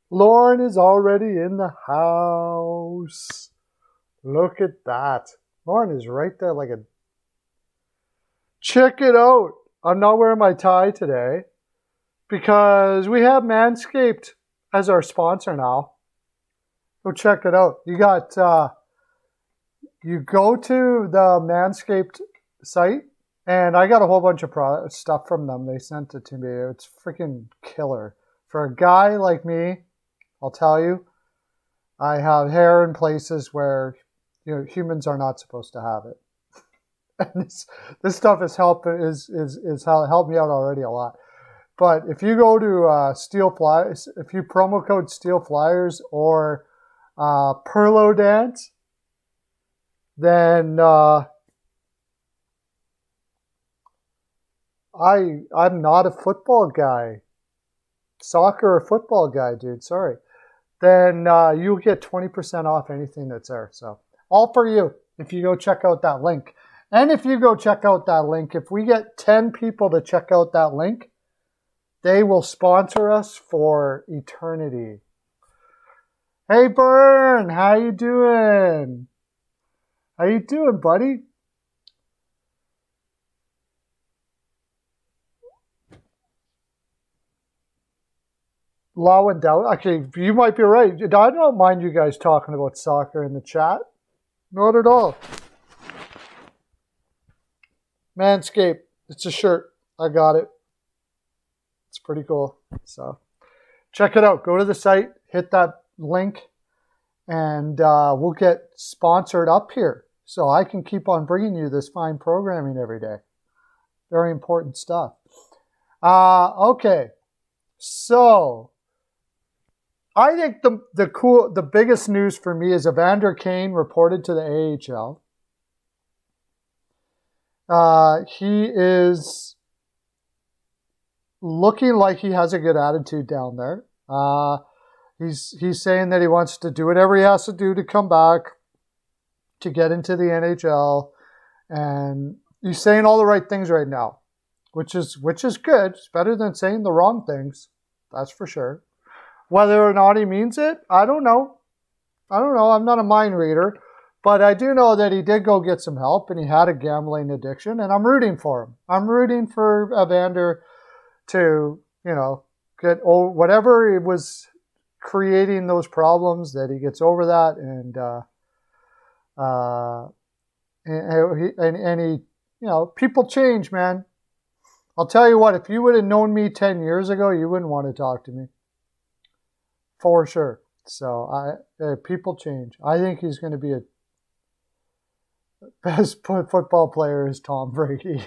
Lauren is already in the house. Look at that. Lauren is right there like a... Check it out. I'm not wearing my tie today because we have Manscaped as our sponsor now. Go check it out. You got, you go to the Manscaped site, and I got a whole bunch of stuff from them. They sent it to me. It's freaking killer. For a guy like me, I'll tell you, I have hair in places where humans are not supposed to have it. And this stuff has helped me out already a lot. But if you go to Steel Flyers, if you promo code Steel Flyers or Pearlo Dance, then I'm not a football guy, soccer or football guy, dude. Sorry. Then you'll get 20% off anything that's there. So all for you if you go check out that link. And if you go check out that link, if we get 10 people to check out that link, they will sponsor us for eternity. Hey, Bern, how you doing? How you doing, buddy? Law and doubt. Actually, you might be right. I don't mind you guys talking about soccer in the chat. Not at all. Manscaped. It's a shirt. I got it. It's pretty cool. So check it out. Go to the site, hit that link, and we'll get sponsored up here so I can keep on bringing you this fine programming every day. Very important stuff. Okay. So I think the biggest news for me is Evander Kane reported to the AHL. He is looking like he has a good attitude down there. He's saying that he wants to do whatever he has to do to come back, to get into the NHL, and he's saying all the right things right now, which is good. It's better than saying the wrong things, that's for sure. Whether or not he means it, I don't know. I'm not a mind reader. But I do know that he did go get some help, and he had a gambling addiction, and I'm rooting for him. I'm rooting for Evander to, get over whatever it was creating those problems, that he gets over that, and he, people change, man. I'll tell you what, if you would have known me 10 years ago, you wouldn't want to talk to me. For sure. So people change. I think he's going to be a best football player is Tom Brady.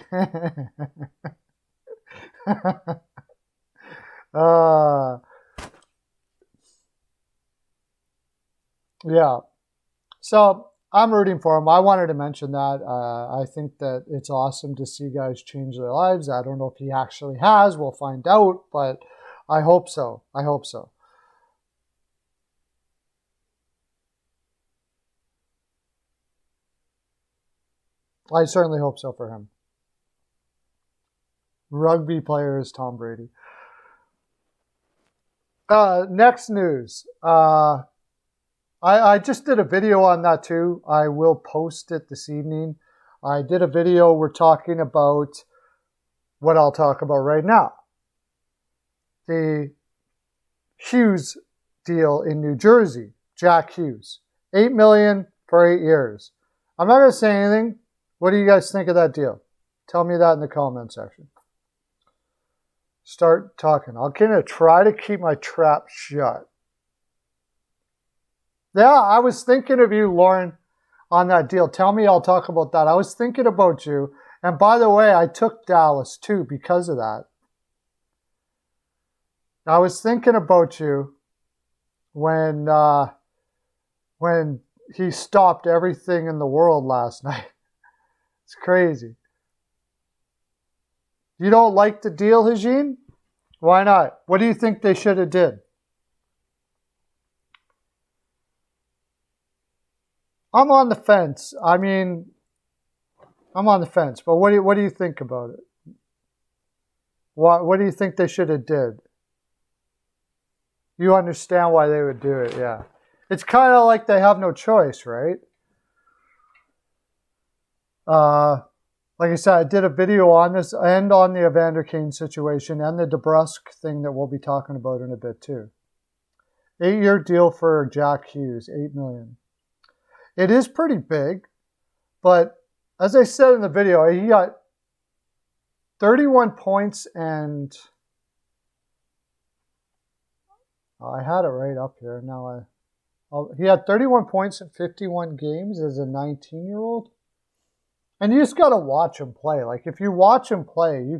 Yeah. So I'm rooting for him. I wanted to mention that. I think that it's awesome to see guys change their lives. I don't know if he actually has. We'll find out, but I hope so. I hope so. I certainly hope so for him. Rugby player is Tom Brady. Next news. I just did a video on that too. I will post it this evening. I did a video. We're talking about what I'll talk about right now. The Hughes deal in New Jersey. Jack Hughes. $8 million for 8 years. I'm not going to say anything. What do you guys think of that deal? Tell me that in the comment section. Start talking. I'm going to try to keep my trap shut. Yeah, I was thinking of you, Lauren, on that deal. Tell me, I'll talk about that. I was thinking about you. And by the way, I took Dallas too because of that. I was thinking about you when he stopped everything in the world last night. It's crazy. You don't like the deal, Hajin? Why not? What do you think they should have did? I'm on the fence. I'm on the fence. But what do you think about it? What do you think they should have did? You understand why they would do it, yeah. It's kind of like they have no choice, right? Like I said, I did a video on this and on the Evander Kane situation and the DeBrusque thing that we'll be talking about in a bit too. 8-year deal for Jack Hughes, $8 million. It is pretty big, but as I said in the video, he got 31 points and I had it right up here. Now he had 31 points in 51 games as a 19-year-old. And you just got to watch him play. Like, if you watch him play, you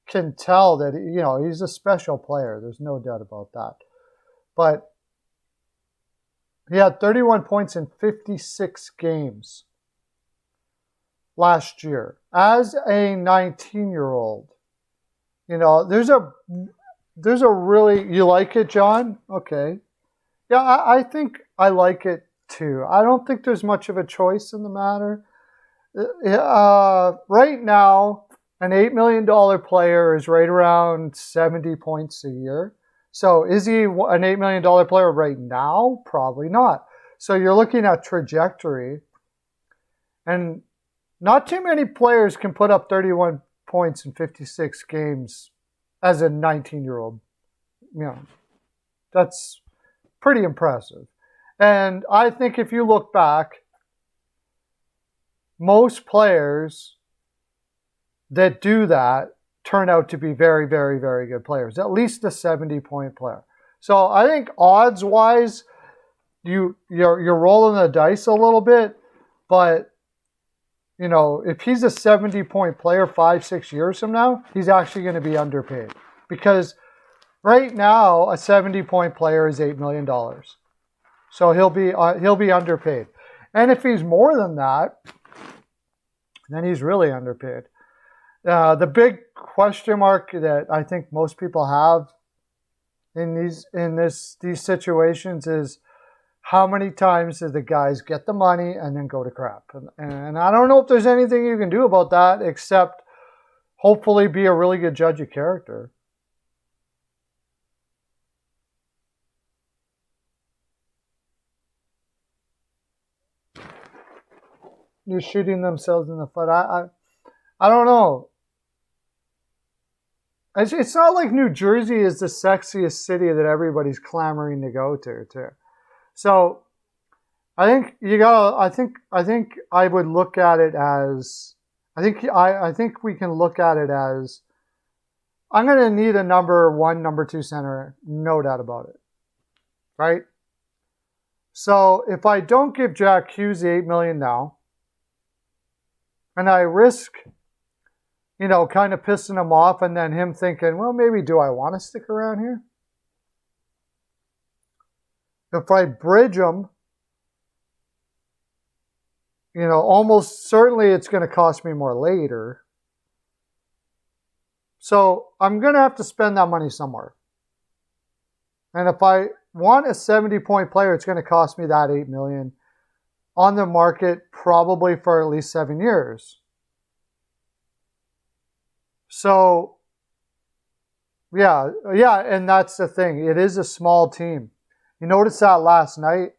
can tell that, you know, he's a special player. There's no doubt about that. But he had 31 points in 56 games last year as a 19-year-old. You know, there's a really, you like it, John? Okay. Yeah, I think I like it too. I don't think there's much of a choice in the matter. Right now, an $8 million player is right around 70 points a year. So is he an $8 million player right now? Probably not. So you're looking at trajectory. And not too many players can put up 31 points in 56 games as a 19-year-old. You know, that's pretty impressive. And I think if you look back, most players that do that turn out to be very, very, very good players. At least a 70-point player. So I think odds-wise, you're rolling the dice a little bit, but you know, if he's a 70-point player 5-6 years from now, he's actually going to be underpaid because right now a 70-point player is $8 million. So he'll be underpaid, and if he's more than that, then he's really underpaid. The big question mark that I think most people have in these situations is how many times do the guys get the money and then go to crap? And I don't know if there's anything you can do about that except hopefully be a really good judge of character. You're shooting themselves in the foot. I don't know. It's not like New Jersey is the sexiest city that everybody's clamoring to go to, too. So I think you gotta. I think I would look at it as. I think we can look at it as. I'm going to need a number 1, number 2 center, no doubt about it, right? So if I don't give Jack Hughes the $8 million now, and I risk, you know, kind of pissing him off, and then him thinking, well, maybe do I want to stick around here? If I bridge him, you know, almost certainly it's going to cost me more later. So I'm going to have to spend that money somewhere. And if I want a 70-point player, it's going to cost me that $8 million on the market probably for at least 7 years. So, yeah, and that's the thing. It is a small team. You noticed that last night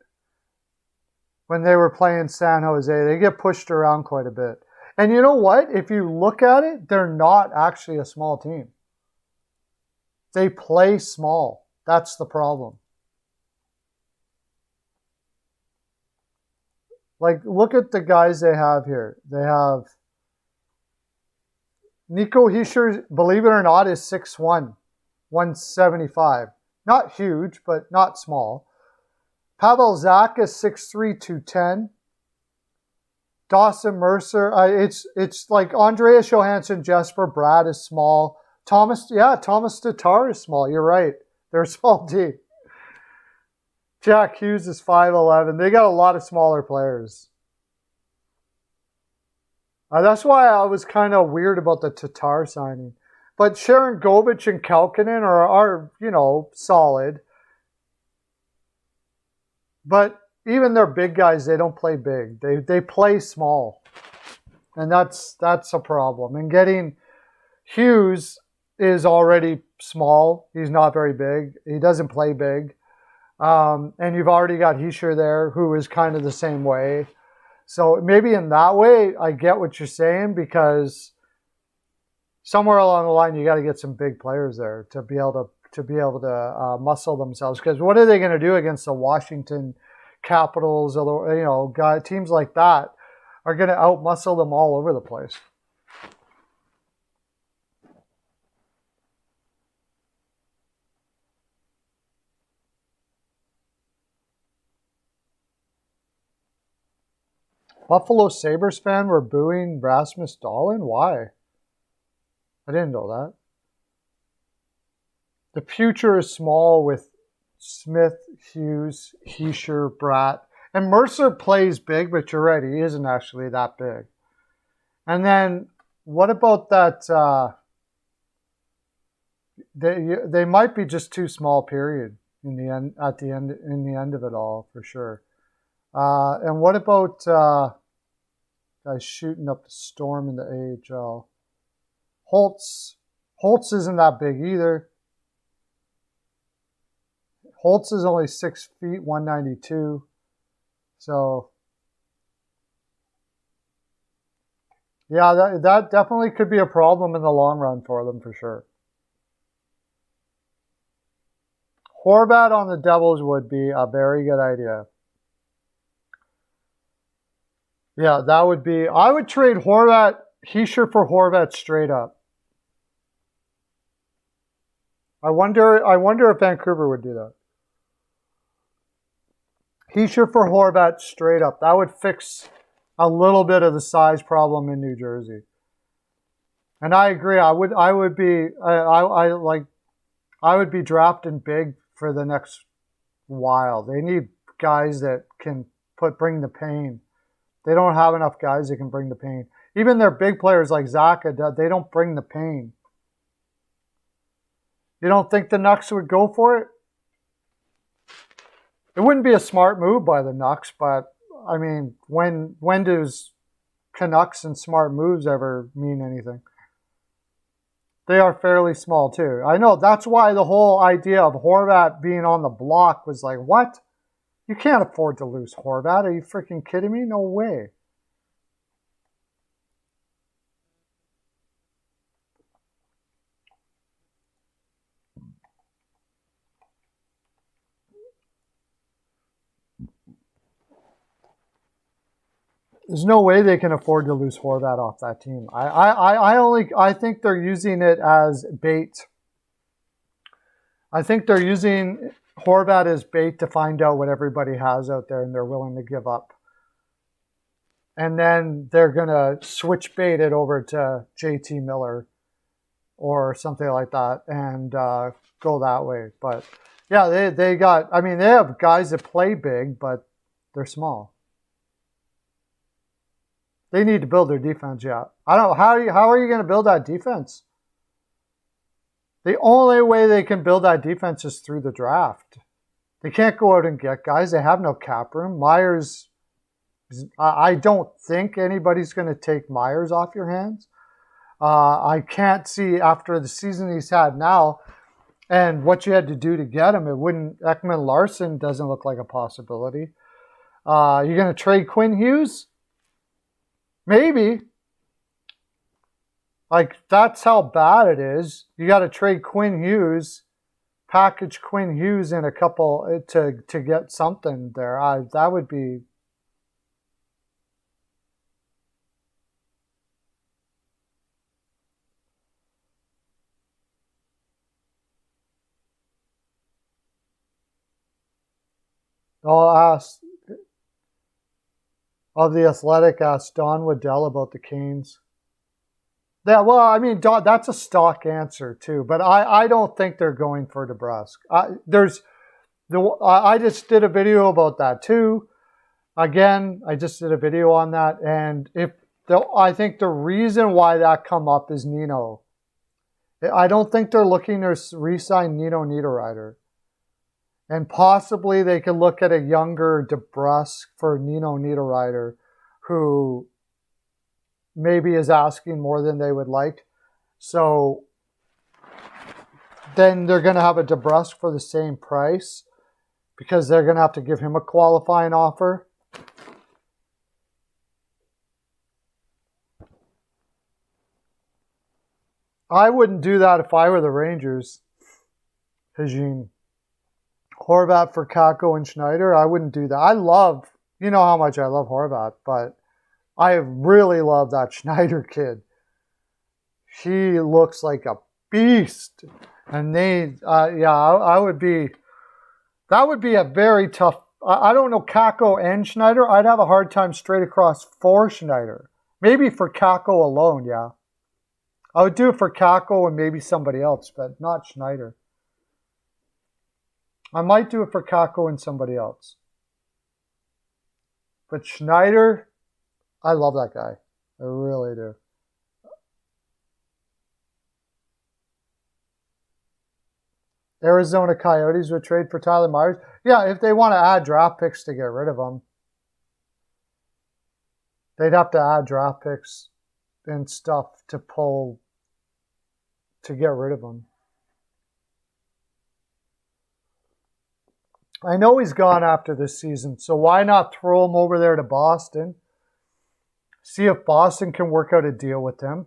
when they were playing San Jose. They get pushed around quite a bit. And you know what? If you look at it, they're not actually a small team. They play small. That's the problem. Like, look at the guys they have here. They have Nico Hischier, believe it or not, is 6'1", 175. Not huge, but not small. Pavel Zacha is 6'3", 210. Dawson Mercer, it's like Andreas Johansson, Jesper Bratt is small. Thomas Tatar is small. You're right. They're a small team. Jack Hughes is 5'11". They got a lot of smaller players. That's why I was kind of weird about the Tatar signing. But Sharon Govich and Kalkinen are you know, solid. But even their big guys, they don't play big. They play small. And that's a problem. And getting Hughes is already small. He's not very big. He doesn't play big. And you've already got Hischier there, who is kind of the same way. So maybe in that way, I get what you're saying, because somewhere along the line, you got to get some big players there to be able to muscle themselves. Because what are they going to do against the Washington Capitals? Or, teams like that are going to outmuscle them all over the place. Buffalo Sabres fan were booing Rasmus Dahlin? Why? I didn't know that. The future is small with Smith, Hughes, Hischier, Bratt. And Mercer plays big, but you're right, he isn't actually that big. And then what about that? They might be just too small, period, in the end of it all, for sure. And what about guys shooting up the Storm in the AHL? Holtz isn't that big either. Holtz is only 6 feet, 192. So, yeah, that definitely could be a problem in the long run for them, for sure. Horvat on the Devils would be a very good idea. Yeah, that would be... I would trade Hischier for Horvat straight up. I wonder if Vancouver would do that. Hischier for Horvat straight up. That would fix a little bit of the size problem in New Jersey. And I agree. I would be drafting big for the next while. They need guys that can bring the pain. They don't have enough guys that can bring the pain. Even their big players like Zacha, they don't bring the pain. You don't think the Nucks would go for it? It wouldn't be a smart move by the Nucks, but I mean, when does Canucks and smart moves ever mean anything? They are fairly small too. I know, that's why the whole idea of Horvat being on the block was like, what? You can't afford to lose Horvat. Are you freaking kidding me? No way. There's no way they can afford to lose Horvat off that team. I think they're using it as bait. I think they're using Horvat as bait to find out what everybody has out there and they're willing to give up. And then they're going to switch bait it over to JT Miller or something like that and go that way. But yeah, they have guys that play big, but they're small. They need to build their defense, yeah. I don't know, how are you going to build that defense? The only way they can build that defense is through the draft. They can't go out and get guys. They have no cap room. Myers, I don't think anybody's going to take Myers off your hands. I can't see after the season he's had now and what you had to do to get him, Ekman Larson doesn't look like a possibility. You're going to trade Quinn Hughes? Maybe. Like, that's how bad it is. You got to trade Quinn Hughes, package Quinn Hughes in a couple to get something there. That would be... I'll ask... Of the Athletic, asked Don Waddell about the Canes. Yeah, well, I mean, Don, that's a stock answer too, but I don't think they're going for DeBrusk. I just did a video about that too. Again, I just did a video on that, and I think the reason why that come up is Nino. I don't think they're looking to re-sign Nino Niederreiter. And possibly they could look at a younger DeBrusk for Nino Niederreiter, who maybe is asking more than they would like. So then they're going to have a DeBrusque for the same price because they're going to have to give him a qualifying offer. I wouldn't do that if I were the Rangers. Hajim. Horvat for Kakko and Schneider, I wouldn't do that. You know how much I love Horvat, but I really love that Schneider kid. He looks like a beast. And I would be, that would be a very tough, I don't know, Kakko and Schneider. I'd have a hard time straight across for Schneider. Maybe for Kakko alone, yeah. I would do it for Kakko and maybe somebody else, but not Schneider. I might do it for Kakko and somebody else. But Schneider, I love that guy. I really do. Arizona Coyotes would trade for Tyler Myers. Yeah, if they want to add draft picks to get rid of him. They'd have to add draft picks and stuff to get rid of him. I know he's gone after this season, so why not throw him over there to Boston? See if Boston can work out a deal with him.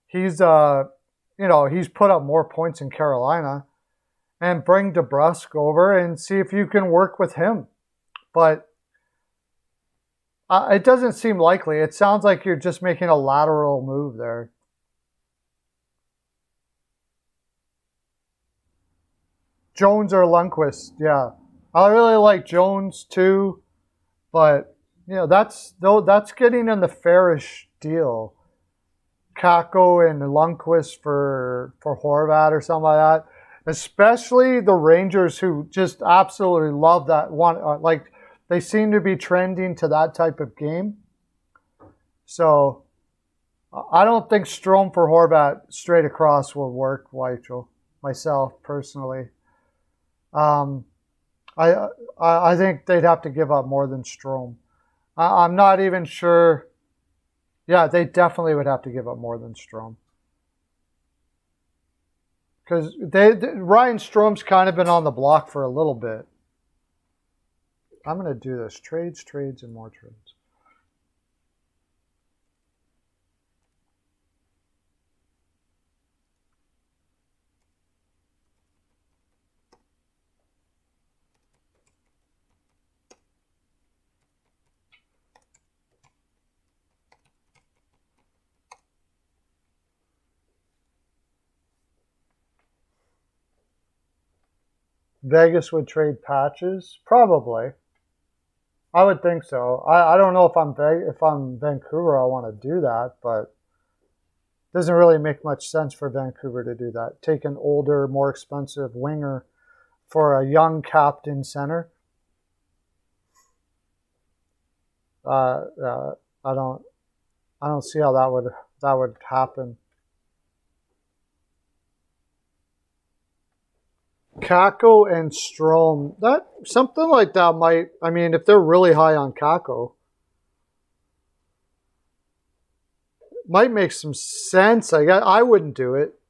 He's he's put up more points in Carolina. And bring DeBrusque over and see if you can work with him. But it doesn't seem likely. It sounds like you're just making a lateral move there. Jones or Lundqvist, yeah. I really like Jones too, but that's getting in the fairish deal. Kakko and Lundqvist for Horvat or something like that. Especially the Rangers, who just absolutely love that one. They seem to be trending to that type of game. So I don't think Strome for Horvat straight across will work, Weichel, myself personally. I think they'd have to give up more than Strome. I'm not even sure. Yeah, they definitely would have to give up more than Strome. Because Ryan Strome's kind of been on the block for a little bit. I'm going to do this. Trades, and more trades. Vegas would trade Patches? Probably. I would think so. I don't know if I'm Vancouver, I want to do that, but it doesn't really make much sense for Vancouver to do that. Take an older, more expensive winger for a young captain center. I don't see how that would happen. Kakko and Strome, something like that might, if they're really high on Kakko, might make some sense. I wouldn't do it.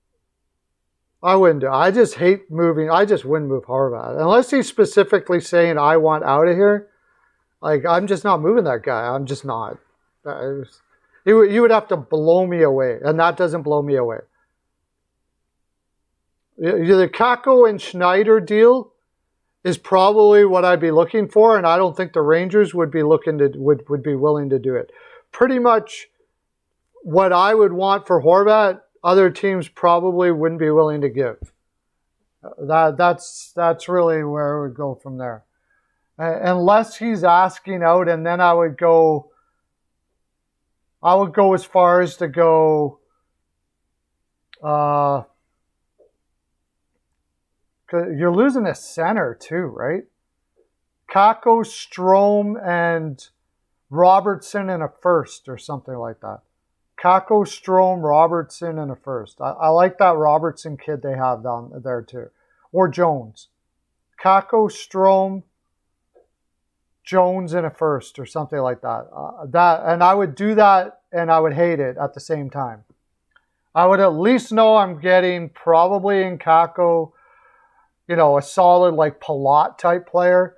I just hate moving. I just wouldn't move Horvat. Unless he's specifically saying, I want out of here. I'm just not moving that guy. I'm just not. You would have to blow me away, and that doesn't blow me away. The Kakko and Schneider deal is probably what I'd be looking for, and I don't think the Rangers would be would be willing to do it. Pretty much what I would want for Horvat, other teams probably wouldn't be willing to give. That's really where it would go from there. Unless he's asking out, and then I would go as far as to go you're losing a center too, right? Kakko, Strome, and Robertson in a first or something like that. Kakko, Strome, Robertson in a first. I like that Robertson kid they have down there too. Or Jones. Kakko, Strome, Jones in a first or something like that. And I would do that and I would hate it at the same time. I would at least know I'm getting probably in Kakko a solid like Palat type player.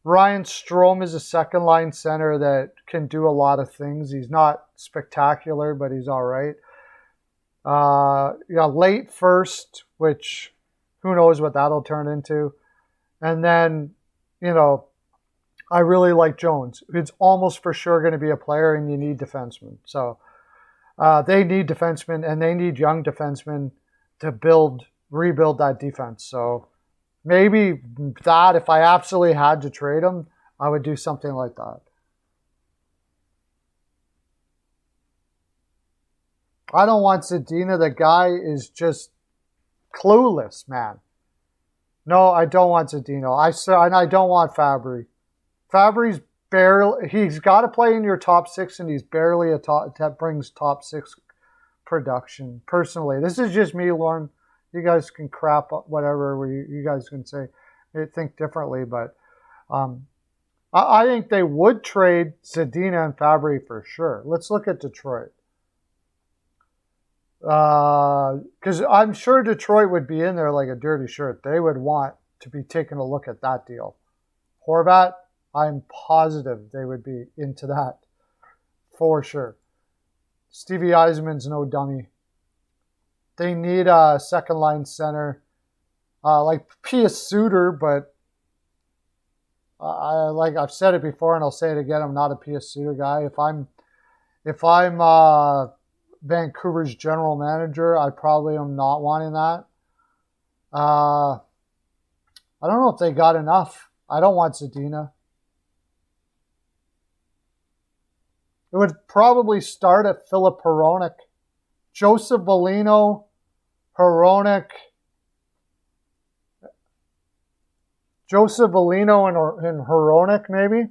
Ryan Strome is a second line center that can do a lot of things. He's not spectacular, but he's all right. Late first, which who knows what that'll turn into. And then, I really like Jones. It's almost for sure going to be a player, and you need defensemen. So they need defensemen, and they need young defensemen to rebuild that defense. So maybe that, if I absolutely had to trade him, I would do something like that. I don't want Zadina. The guy is just clueless, man. No, I don't want Zadina. And I don't want Fabry. Fabry's barely, he's got to play in your top six, and he's barely that brings top six production. Personally, this is just me, Lauren. You guys can crap whatever you guys can say, think differently, but I think they would trade Zadina and Fabry for sure. Let's look at Detroit. Because I'm sure Detroit would be in there like a dirty shirt. They would want to be taking a look at that deal. Horvat, I'm positive they would be into that for sure. Stevie Yzerman's no dummy. They need a second line center, like Pius Suter, but I've said it before and I'll say it again. I'm not a Pius Suter guy. If I'm Vancouver's general manager, I probably am not wanting that. I don't know if they got enough. I don't want Zadina. It would probably start at Philip Hronek. Joseph Bellino, Hronek. Joseph Bellino and Hronek, maybe.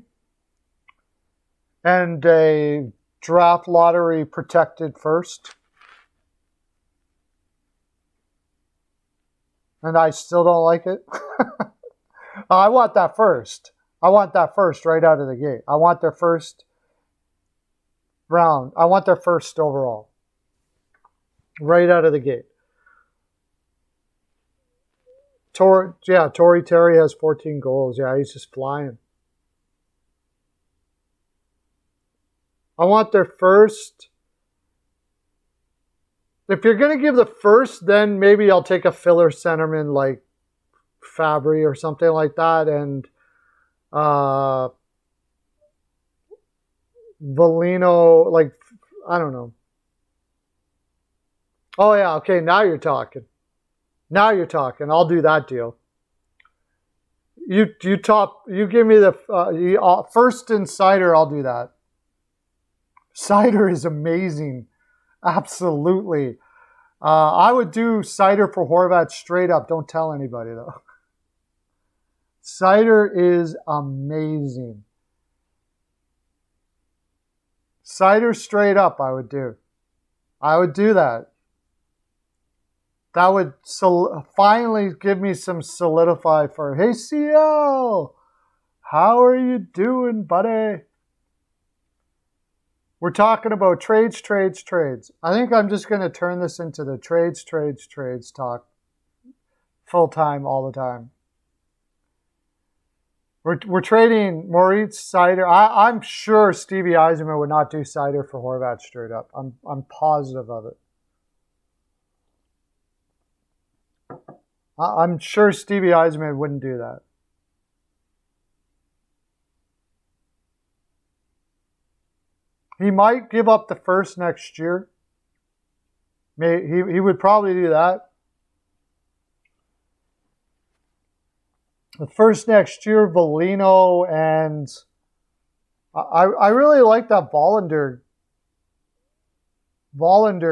And a draft lottery protected first. And I still don't like it. I want that first. I want that first right out of the gate. I want their first round. I want their first overall. Right out of the gate. Torrey Terry has 14 goals. Yeah, he's just flying. I want their first. If you're going to give the first, then maybe I'll take a filler centerman like Fabry or something like that. And Bellino, like, I don't know. Oh, yeah, okay, now you're talking. Now you're talking. I'll do that deal. You give me the first in Cider, I'll do that. Cider is amazing. Absolutely. I would do Cider for Horvat straight up. Don't tell anybody, though. Cider is amazing. Cider straight up, I would do. I would do that. That would finally give me some solidify for, hey, CL, how are you doing, buddy? We're talking about trades. I think I'm just going to turn this into the trades talk full-time all the time. We're trading Moritz Cider. I'm sure Stevie Yzerman would not do Cider for Horvat straight up. I'm positive of it. I'm sure Stevie Yzerman wouldn't do that. He might give up the first next year. He would probably do that. The first next year, Bellino, and I really like that Vollander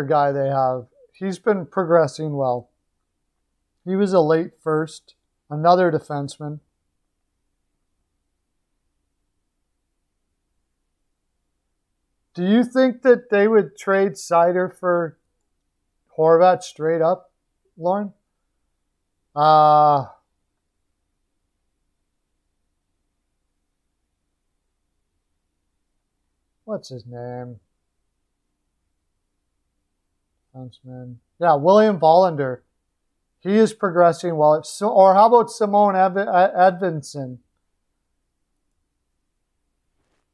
guy they have. He's been progressing well. He was a late first, another defenseman. Do you think that they would trade Cider for Horvat straight up, Lauren? What's his name? Defenseman. Yeah, William Vollander. He is progressing well. Or how about Simone Edvinson?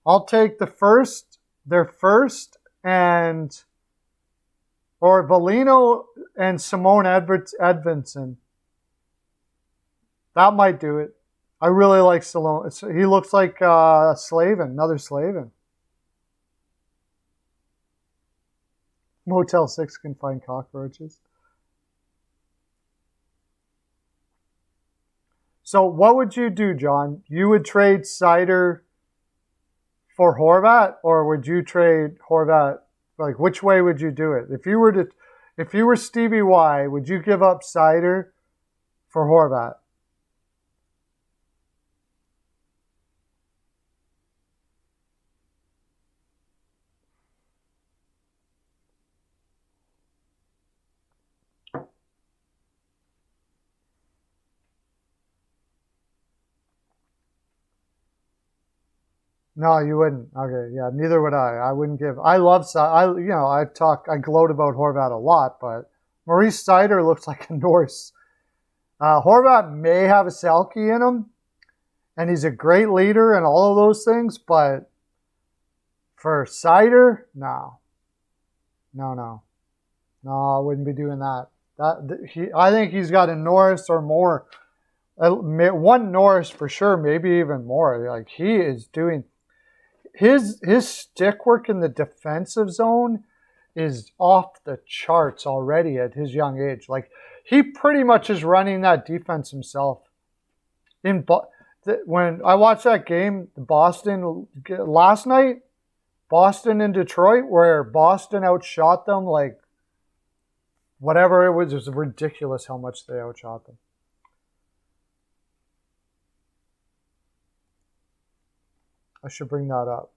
I'll take their first, or Valino and Simone Edvinson. That might do it. I really like Stallone. He looks like Slavin, another Slavin. Motel 6 can find cockroaches. So what would you do, John? You would trade Seider for Horvat, or would you trade Horvat? Like, which way would you do it? If you were Stevie Y, would you give up Seider for Horvat? No, you wouldn't. Okay, yeah, neither would I. I wouldn't give. I gloat about Horvat a lot, but Maurice Seider looks like a Norse. Horvat may have a Selke in him, and he's a great leader and all of those things, but for Seider, no, I wouldn't be doing that. I think he's got a Norris or more, one Norris for sure, maybe even more. Like, he is doing. His stick work in the defensive zone is off the charts already at his young age. Like, he pretty much is running that defense himself. When I watched that game, Boston last night, Boston and Detroit, where Boston outshot them like whatever it was ridiculous how much they outshot them. I should bring that up.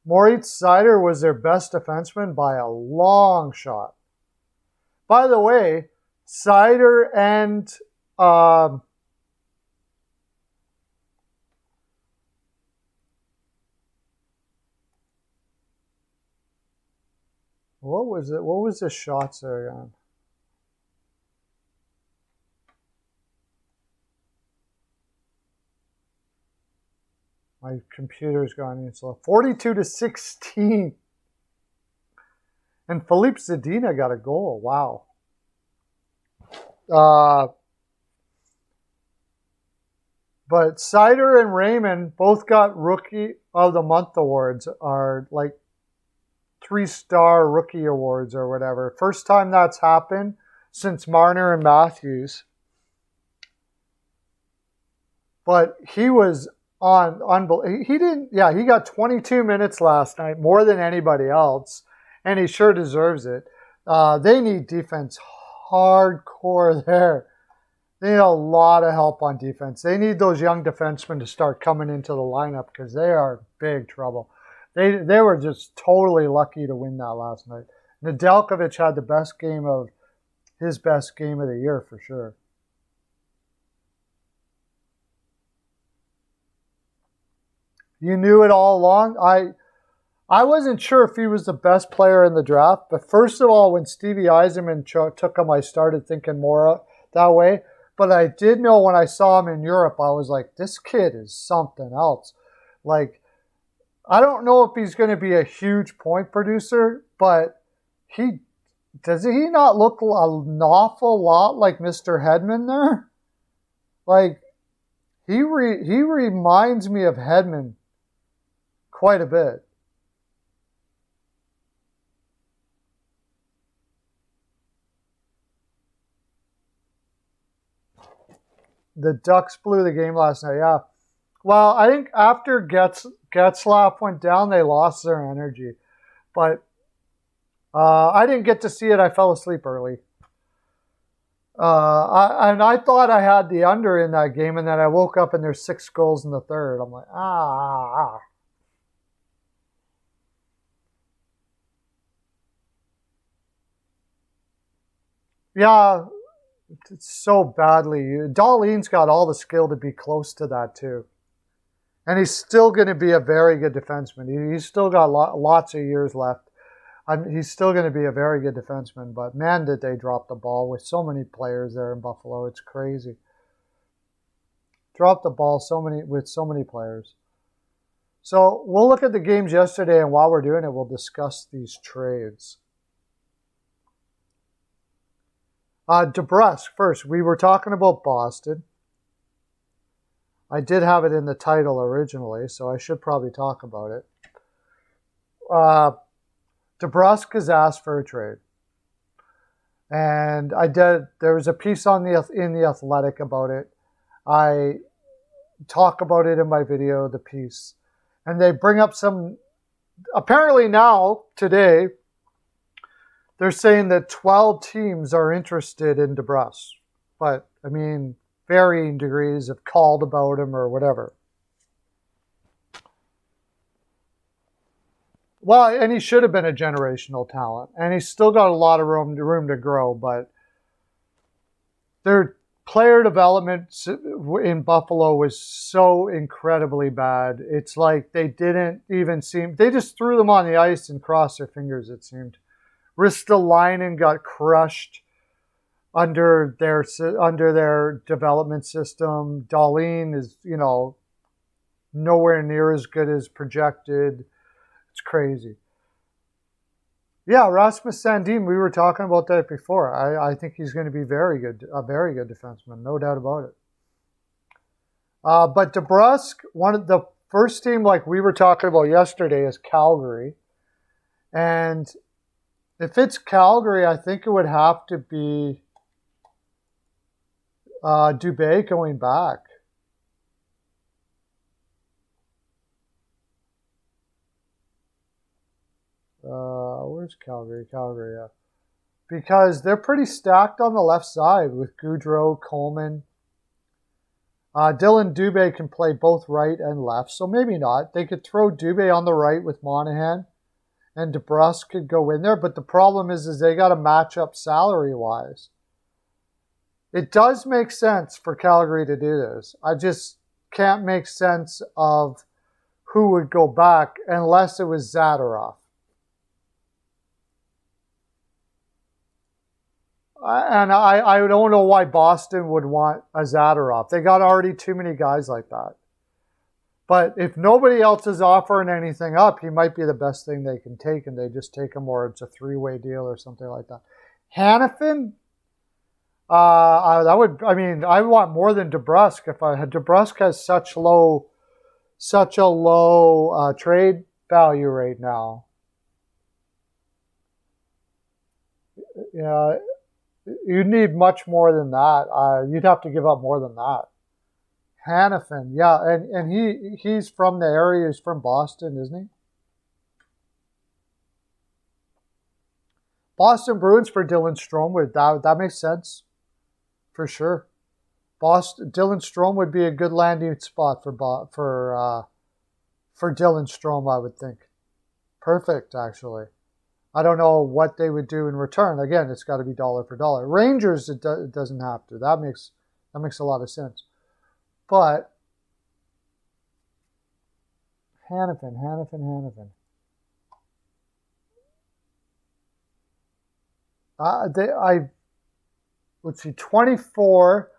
Moritz Seider was their best defenseman by a long shot. By the way, Seider and what was it? What was the shots there again? My computer's gone in slow. 42-16. And Philippe Zadina got a goal. Wow. But Seider and Raymond both got Rookie of the Month awards, are like 3-star rookie awards or whatever. First time that's happened since Marner and Matthews. But he was he got 22 minutes last night, more than anybody else, and he sure deserves it. They need defense hardcore there. They need a lot of help on defense. They need those young defensemen to start coming into the lineup because they are big trouble. They were just totally lucky to win that last night. Nedeljkovic had his best game of the year for sure. You knew it all along. I wasn't sure if he was the best player in the draft, but first of all, when Stevie Yzerman took him, I started thinking more that way. But I did know when I saw him in Europe, I was like, this kid is something else. Like, I don't know if he's going to be a huge point producer, but does he not look an awful lot like Mr. Hedman there? Like, he reminds me of Hedman quite a bit. The Ducks blew the game last night, yeah. Well, I think after Getzlaf went down, they lost their energy. But I didn't get to see it. I fell asleep early. I thought I had the under in that game, and then I woke up and there's 6 goals in the third. I'm like, Yeah, it's so badly. Dahlin's got all the skill to be close to that too. And he's still going to be a very good defenseman. He's still got lots of years left. He's still going to be a very good defenseman, but man, did they drop the ball with so many players there in Buffalo. It's crazy. Dropped the ball with so many players. So we'll look at the games yesterday, and while we're doing it, we'll discuss these trades. DeBrusk, first. We were talking about Boston. I did have it in the title originally, so I should probably talk about it. DeBrusk has asked for a trade. And there was a piece in the Athletic about it. I talk about it in my video, the piece. And they bring up apparently now, today, they're saying that 12 teams are interested in DeBrusk. But, I mean, varying degrees have called about him or whatever. Well, and he should have been a generational talent. And he's still got a lot of room to grow. But their player development in Buffalo was so incredibly bad. It's like they just threw them on the ice and crossed their fingers, it seemed. Ristolainen got crushed under their development system. Dahlin is, nowhere near as good as projected. It's crazy. Yeah, Rasmus Sandin, we were talking about that before. I think he's going to be a very good defenseman, no doubt about it. But DeBrusk, one of the first team, like we were talking about yesterday, is Calgary. And if it's Calgary, I think it would have to be Dubé going back. Where's Calgary? Calgary, yeah. Because they're pretty stacked on the left side with Gaudreau, Coleman. Dylan Dubé can play both right and left, so maybe not. They could throw Dubé on the right with Monahan, and DeBrusk could go in there. But the problem is they got to match up salary-wise. It does make sense for Calgary to do this. I just can't make sense of who would go back unless it was Zadorov. And I don't know why Boston would want a Zadorov. They got already too many guys like that. But if nobody else is offering anything up, he might be the best thing they can take, and they just take him, or it's a three-way deal or something like that. Hanifin, I want more than DeBrusk. DeBrusk has such a low trade value right now. Yeah. You'd need much more than that. You'd have to give up more than that. Hanifin, yeah, and he's from the area. He's from Boston, isn't he? Boston Bruins for Dylan Strome, that makes sense, for sure. Dylan Strome would be a good landing spot for Dylan Strome, I would think. Perfect, actually. I don't know what they would do in return. Again, it's got to be dollar for dollar. Rangers, it doesn't have to. That makes a lot of sense. But Hanifin. Let's see, 24.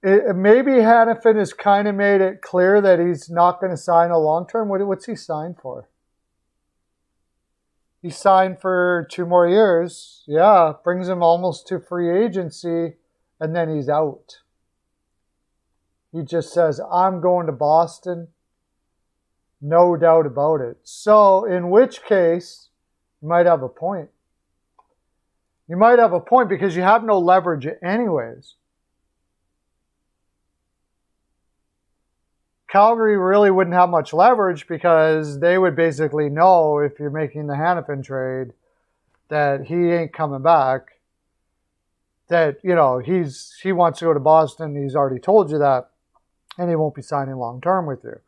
Maybe Hanifin has kind of made it clear that he's not going to sign a long term. What's he signed for? He signed for 2 more years. Yeah, brings him almost to free agency, and then he's out. He just says, I'm going to Boston. No doubt about it. So, in which case, you might have a point. You might have a point because you have no leverage anyways. Calgary really wouldn't have much leverage because they would basically know, if you're making the Hanifin trade, that he ain't coming back. That, he wants to go to Boston. He's already told you that. And he won't be signing long-term with you.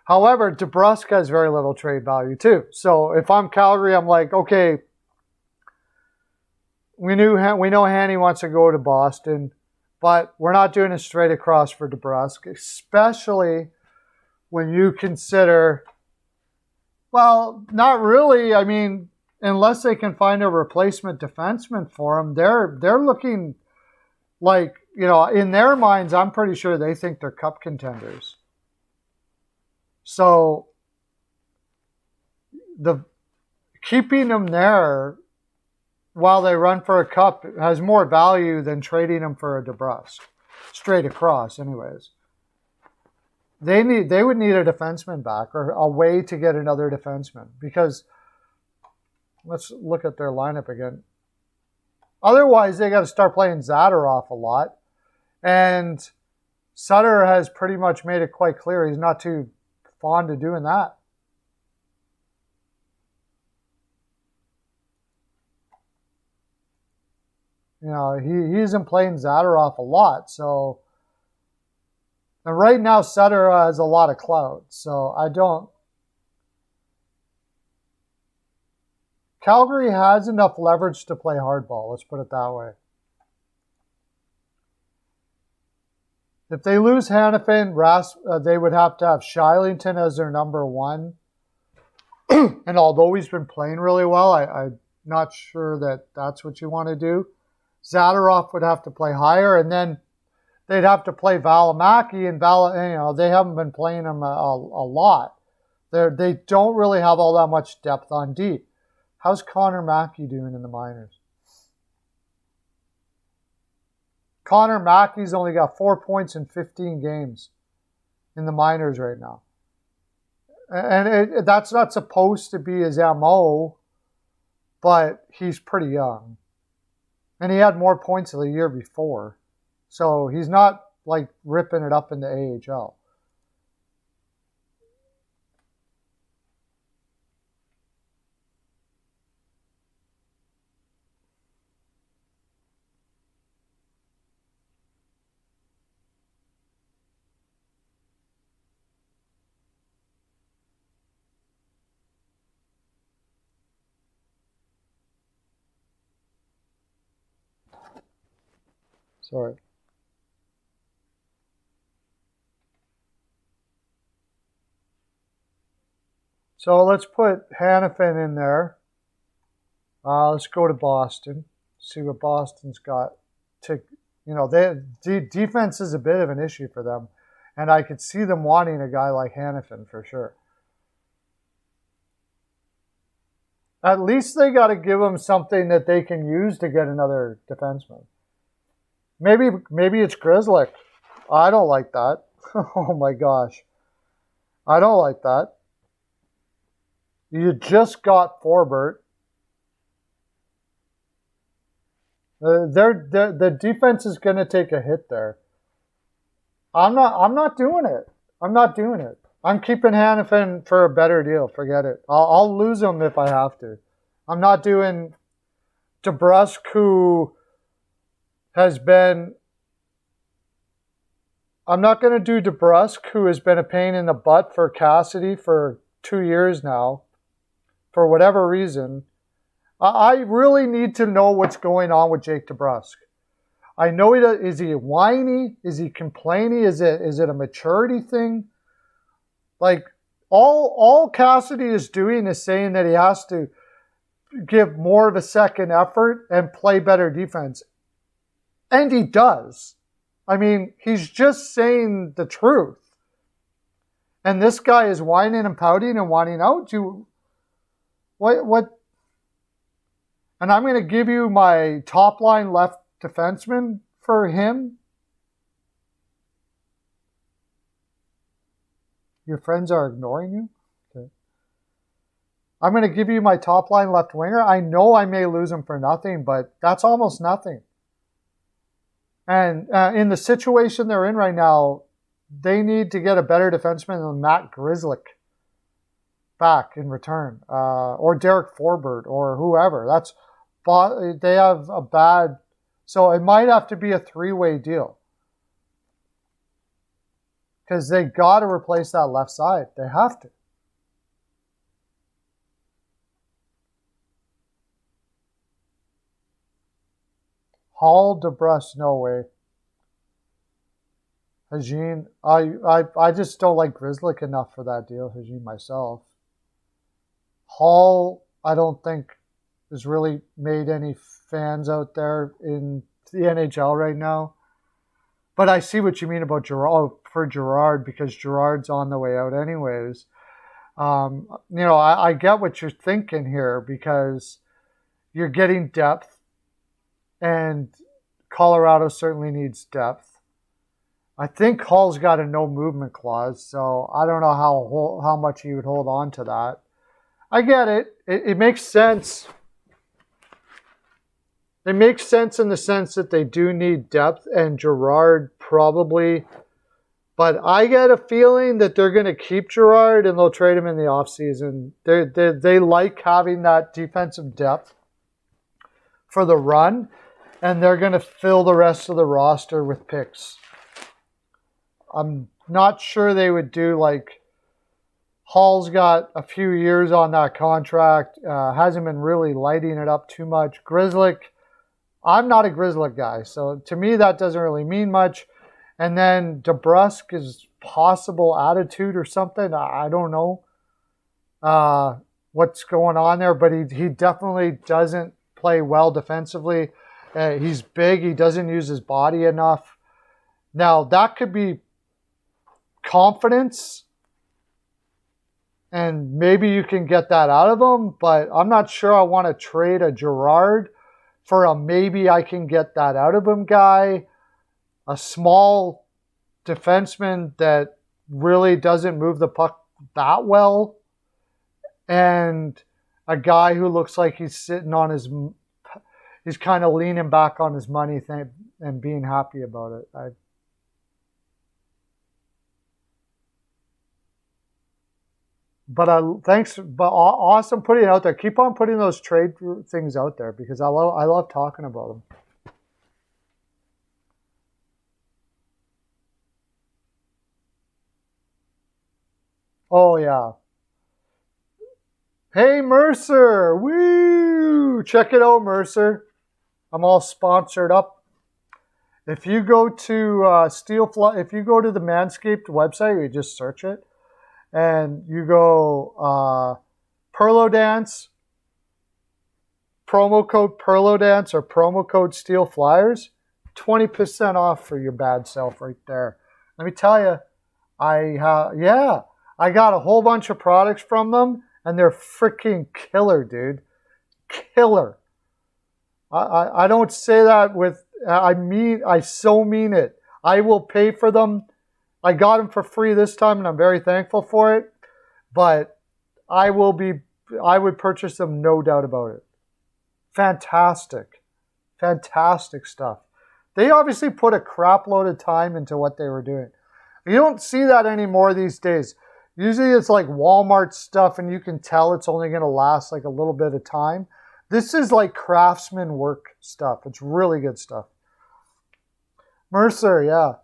However, DeBrusk has very little trade value too. So if I'm Calgary, I'm like, okay, we know Hanny wants to go to Boston, but we're not doing it straight across for DeBrusk, especially when you consider, Well, not really. I mean, unless they can find a replacement defenseman for him, they're looking like, in their minds, I'm pretty sure they think they're cup contenders. So the keeping them there while they run for a cup has more value than trading them for a DeBrusque. Straight across, anyways. They would need a defenseman back or a way to get another defenseman, because let's look at their lineup again. Otherwise, they got to start playing Zadorov a lot. And Sutter has pretty much made it quite clear he's not too fond of doing that. He isn't playing Zadorov a lot. So, and right now Sutter has a lot of clout. So Calgary has enough leverage to play hardball. Let's put it that way. If they lose Hannafin, they would have to have Shilington as their number one. And although he's been playing really well, I'm not sure that that's what you want to do. Zadorov would have to play higher, and then they'd have to play Valimaki, and they haven't been playing him a lot. They don't really have all that much depth on D. How's Connor Mackey doing in the minors? Connor Mackey's only got 4 points in 15 games in the minors right now. And that's not supposed to be his MO, but he's pretty young. And he had more points the year before. So he's not like ripping it up in the AHL. Sorry. So let's put Hannafin in there. Let's go to Boston. See what Boston's got. Defense is a bit of an issue for them. And I could see them wanting a guy like Hannafin for sure. At least they got to give him something that they can use to get another defenseman. Maybe it's Grzelcyk. I don't like that. Oh my gosh. I don't like that. You just got Forbert. The defense is going to take a hit there. I'm not doing it. I'm not doing it. I'm keeping Hannafin for a better deal. Forget it. I'll lose him if I have to. I'm not doing DeBrusque, who has been... I'm not going to do DeBrusque, who has been a pain in the butt for Cassidy for 2 years now, for whatever reason. I really need to know what's going on with Jake DeBrusque. I know is he whiny? Is he complaining? Is it a maturity thing? Like, all Cassidy is doing is saying that he has to give more of a second effort and play better defense. And he does. I mean, he's just saying the truth. And this guy is whining and pouting and wanting out. What? And I'm going to give you my top line left defenseman for him. Your friends are ignoring you? Okay. I'm going to give you my top line left winger. I know I may lose him for nothing, but that's almost nothing. And in the situation they're in right now, they need to get a better defenseman than Matt Grzelcyk back in return, or Derek Forbert, or whoever. They have a bad... So it might have to be a three-way deal. Because they got to replace that left side. They have to. Hall, DeBrusque, no way. Hagin, I just don't like Grzelcyk enough for that deal, Hagin, myself. Hall, I don't think has really made any fans out there in the NHL right now. But I see what you mean about Gerard because Gerard's on the way out anyways. I get what you're thinking here because you're getting depth, and Colorado certainly needs depth. I think Hall's got a no movement clause, so I don't know how much he would hold on to that. I get it. It makes sense. It makes sense in the sense that they do need depth, and Gerard probably. But I get a feeling that they're going to keep Gerard and they'll trade him in the offseason. They like having that defensive depth for the run, and they're going to fill the rest of the roster with picks. I'm not sure they would do like Hall's got a few years on that contract. Hasn't been really lighting it up too much. Grzelcyk, I'm not a Grzelcyk guy, so to me that doesn't really mean much. And then DeBrusk is possible attitude or something. I don't know what's going on there, but he definitely doesn't play well defensively. He's big. He doesn't use his body enough. Now, that could be confidence, and maybe you can get that out of him, but I'm not sure I want to trade a Gerard for a maybe I can get that out of him guy. A small defenseman that really doesn't move the puck that well, and a guy who looks like he's sitting on he's kind of leaning back on his money and being happy about it. But awesome putting it out there. Keep on putting those trade things out there because I love talking about them. Oh, yeah. Hey, Mercer. Woo! Check it out, Mercer. I'm all sponsored up. If you go to if you go to the Manscaped website, you just search it, and you go Pearlo Dance, promo code Pearlo Dance or promo code Steel Flyers, 20% off for your bad self right there. Let me tell you, I got a whole bunch of products from them, and they're freaking killer, dude. Killer. I don't say that I so mean it. I will pay for them. I got them for free this time, and I'm very thankful for it. But I would purchase them, no doubt about it. Fantastic. Fantastic stuff. They obviously put a crap load of time into what they were doing. You don't see that anymore these days. Usually it's like Walmart stuff, and you can tell it's only going to last like a little bit of time. This is like craftsman work stuff. It's really good stuff. Mercer, yeah.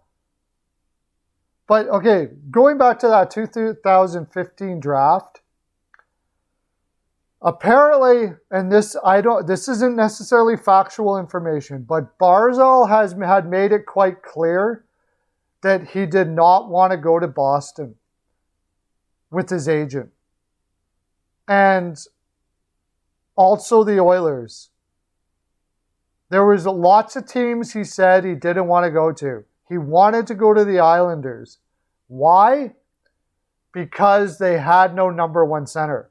But, okay, going back to that 2015 draft, apparently, and this isn't necessarily factual information, but Barzal had made it quite clear that he did not want to go to Boston with his agent. And also the Oilers. There was lots of teams he said he didn't want to go to. He wanted to go to the Islanders. Why? Because they had no number one center.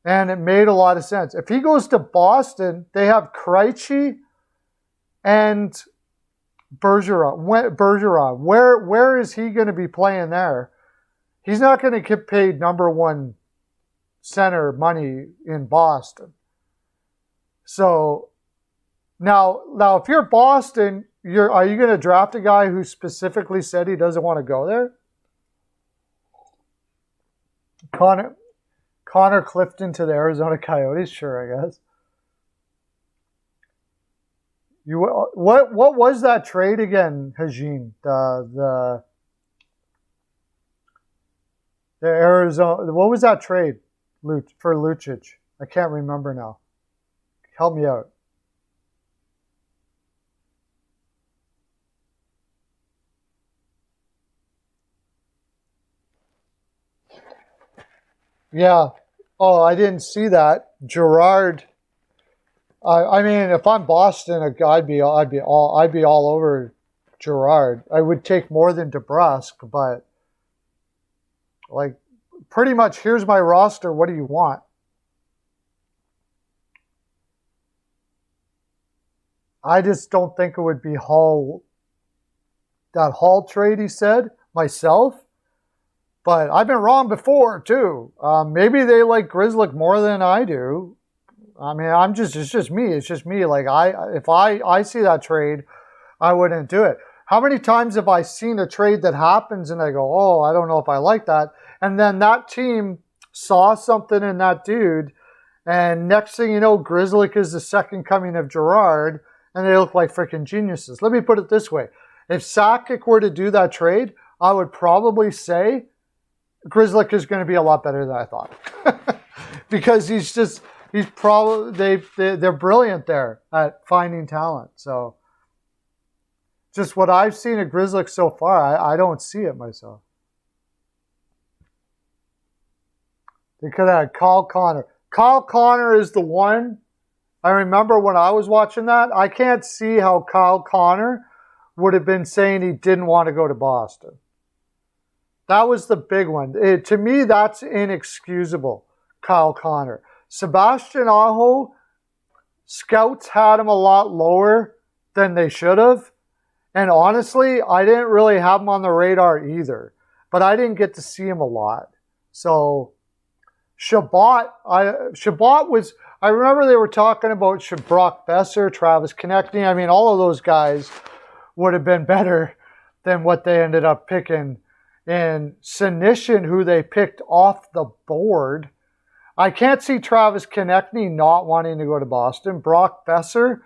And it made a lot of sense. If he goes to Boston, they have Krejci and Bergeron. Where is he going to be playing there? He's not going to get paid number one center money in Boston. So now if you're Boston, are you going to draft a guy who specifically said he doesn't want to go there? Connor Clifton to the Arizona Coyotes, sure, I guess. What was that trade again, Hajin? The Arizona. What was that trade for Lucic? I can't remember now. Help me out. Yeah, Oh, I didn't see that. Gerard. I mean, if I'm Boston, I'd be all over Gerard. I would take more than DeBrusque, but like pretty much here's my roster. What do you want? I just don't think it would be that Hall trade he said myself. But I've been wrong before too. Maybe they like Grzelcyk more than I do. I mean, it's just me. It's just me. Like if I see that trade, I wouldn't do it. How many times have I seen a trade that happens and I go, oh, I don't know if I like that. And then that team saw something in that dude. And next thing you know, Grzelcyk is the second coming of Gerard. And they look like freaking geniuses. Let me put it this way. If Sakic were to do that trade, I would probably say Grzelcyk is going to be a lot better than I thought. Because they're brilliant there at finding talent. So just what I've seen of Grzelcyk so far, I don't see it myself. They could have had Kyle Connor. Kyle Connor is the one. I remember when I was watching that, I can't see how Kyle Connor would have been saying he didn't want to go to Boston. That was the big one. To me, that's inexcusable, Kyle Connor. Sebastian Aho, scouts had him a lot lower than they should have. And honestly, I didn't really have him on the radar either. But I didn't get to see him a lot. So Shabbat was... I remember they were talking about Brock Besser, Travis Konechny. I mean, all of those guys would have been better than what they ended up picking. And Senyshyn, who they picked off the board, I can't see Travis Konechny not wanting to go to Boston. Brock Besser,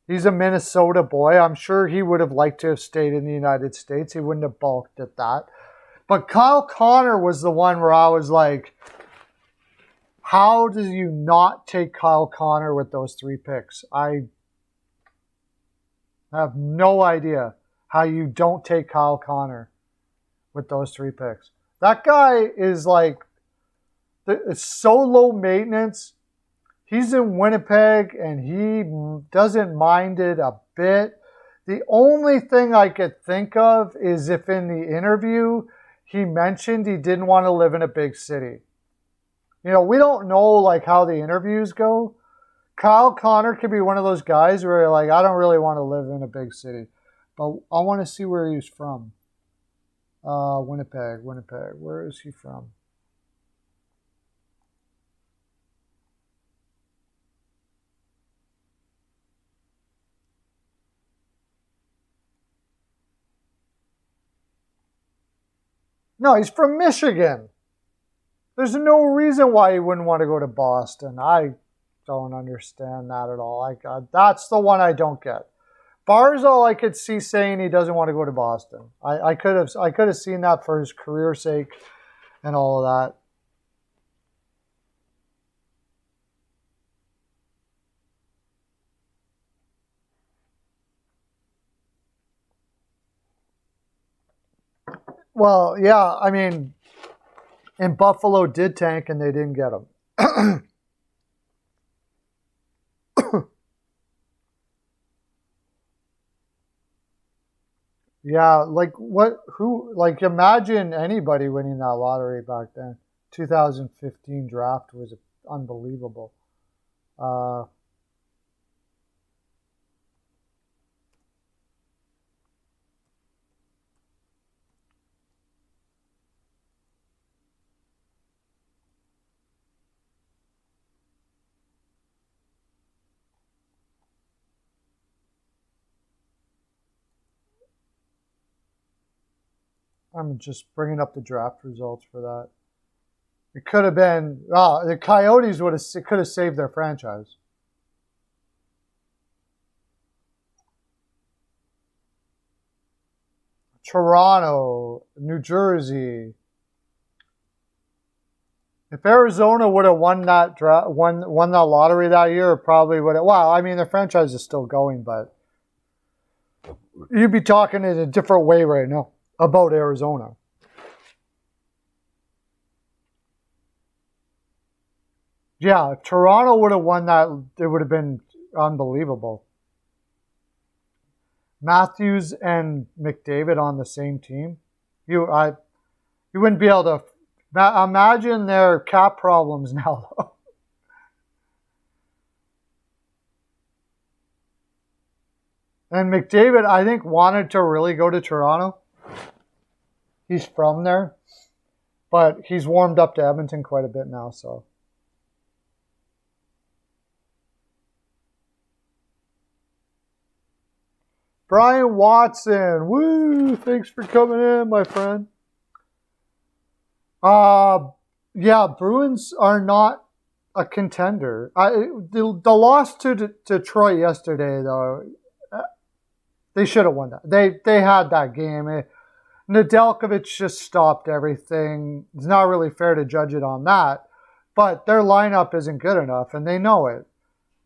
he's a Minnesota boy. I'm sure he would have liked to have stayed in the United States. He wouldn't have balked at that. But Kyle Connor was the one where I was like, how do you not take Kyle Connor with those 3 picks? I have no idea how you don't take Kyle Connor with those 3 picks. That guy is like, it's so low maintenance. He's in Winnipeg and he doesn't mind it a bit. The only thing I could think of is if in the interview he mentioned he didn't want to live in a big city. You know, we don't know like how the interviews go. Kyle Connor could be one of those guys where you're like, I don't really want to live in a big city, but I want to see where he's from. Winnipeg. Where is he from? No, he's from Michigan. There's no reason why he wouldn't want to go to Boston. I don't understand that at all. That's the one I don't get. Barzal, I could see saying he doesn't want to go to Boston. I could have seen that for his career's sake and all of that. Well, yeah, I mean, and Buffalo did tank and they didn't get him. Yeah, imagine anybody winning that lottery back then. 2015 draft was unbelievable. I'm just bringing up the draft results for that. It could have been, the Coyotes could have saved their franchise. Toronto, New Jersey. If Arizona would have won that lottery that year, it probably would have. Well, I mean, the franchise is still going, but you'd be talking in a different way right now about Arizona. Yeah, if Toronto would have won that, it would have been unbelievable. Matthews and McDavid on the same team. You wouldn't be able to imagine their cap problems now. And McDavid, I think, wanted to really go to Toronto. He's from there, but he's warmed up to Edmonton quite a bit now, so. Brian Watson, woo! Thanks for coming in, my friend. Yeah, Bruins are not a contender. The loss to Detroit yesterday, though, they should have won that. They had that game. Nedeljkovic just stopped everything. It's not really fair to judge it on that, but their lineup isn't good enough, and they know it.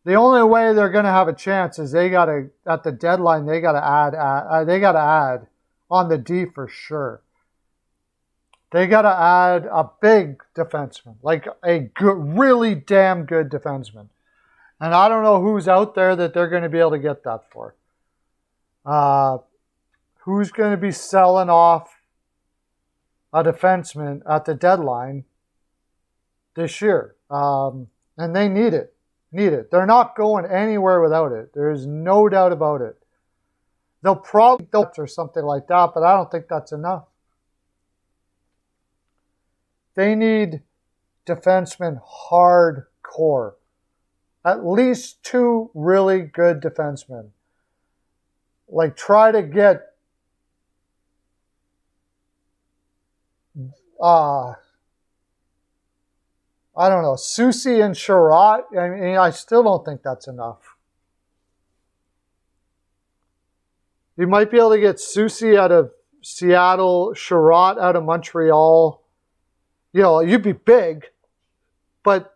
The only way they're going to have a chance is at the deadline, they got to add on the D for sure. They got to add a big defenseman, like a good, really damn good defenseman. And I don't know who's out there that they're going to be able to get that for. Who's going to be selling off a defenseman at the deadline this year? And they need it. They're not going anywhere without it. There's no doubt about it. They'll probably or something like that, but I don't think that's enough. They need defensemen hardcore. At least 2 really good defensemen. Like, try to get I don't know, Susie and Sherratt. I mean, I still don't think that's enough. You might be able to get Susie out of Seattle, Sherratt out of Montreal. You know, you'd be big, but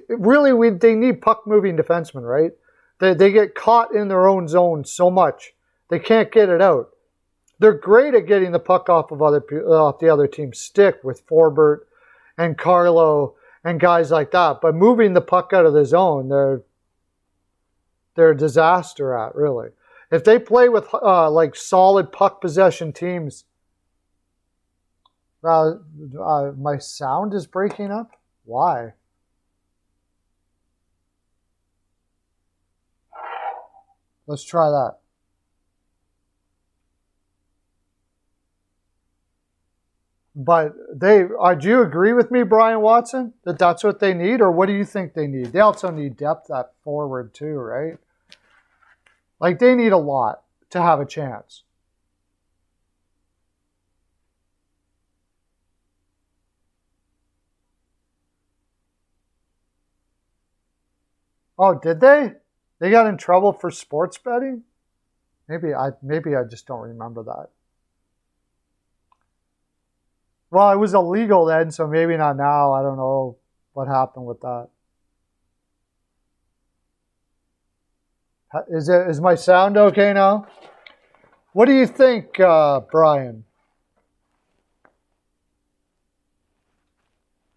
really, they need puck-moving defensemen, right? They get caught in their own zone so much. They can't get it out. They're great at getting the puck off the other team's stick with Forbert and Carlo and guys like that. But moving the puck out of the zone, they're a disaster at, really. If they play with like solid puck possession teams, my sound is breaking up. Why? Let's try that. But do you agree with me, Brian Watson, that that's what they need? Or what do you think they need? They also need depth at forward too, right? Like, they need a lot to have a chance. Oh, did they? They got in trouble for sports betting? Maybe I just don't remember that. Well, it was illegal then, so maybe not now. I don't know what happened with that. Is my sound okay now? What do you think, Brian?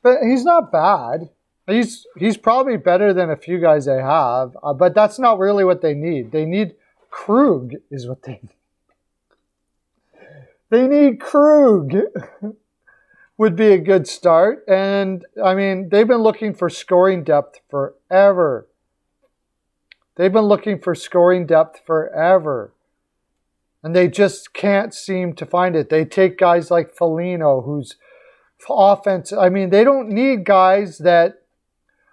But he's not bad. He's probably better than a few guys they have, but that's not really what they need. They need Krug is what they need. They need Krug. Would be a good start. And, I mean, they've been looking for scoring depth forever. And they just can't seem to find it. They take guys like Foligno, who's offense. I mean, they don't need guys that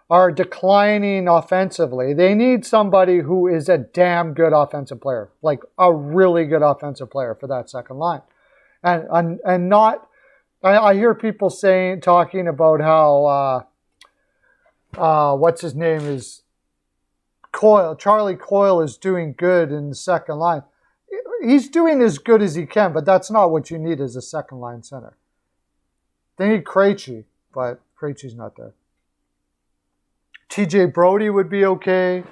are declining offensively. They need somebody who is a damn good offensive player, like a really good offensive player for that second line. And not... I hear people talking about how, what's his name is Coyle. Charlie Coyle is doing good in the second line. He's doing as good as he can, but that's not what you need as a second line center. They need Krejci, but Krejci's not there. TJ Brody would be okay.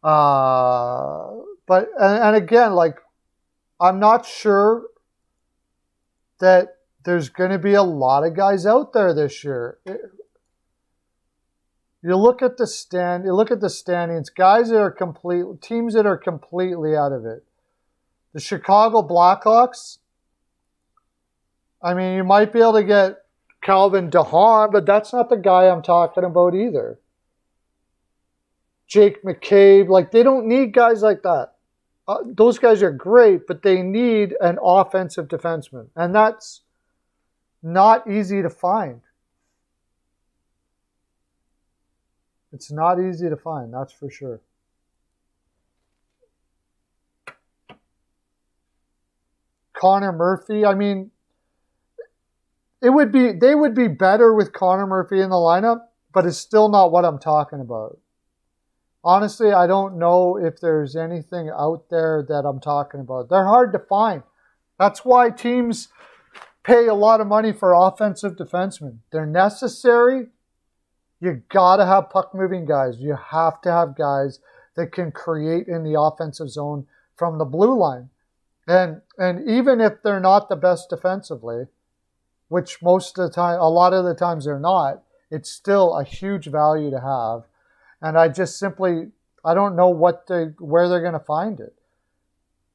But again, like, I'm not sure that there's going to be a lot of guys out there this year. You look at the standings, guys that are teams that are completely out of it. The Chicago Blackhawks, I mean, you might be able to get Calvin DeHaan, but that's not the guy I'm talking about either. Jake McCabe, like, they don't need guys like that. Those guys are great, but they need an offensive defenseman, and that's not easy to find. It's not easy to find, that's for sure. Connor Murphy, I mean, they would be better with Connor Murphy in the lineup, but it's still not what I'm talking about. Honestly, I don't know if there's anything out there that I'm talking about. They're hard to find. That's why teams pay a lot of money for offensive defensemen. They're necessary. You got to have puck-moving guys. You have to have guys that can create in the offensive zone from the blue line. And even if they're not the best defensively, which most of the time, a lot of the times they're not, it's still a huge value to have. And I just simply, I don't know where they're going to find it.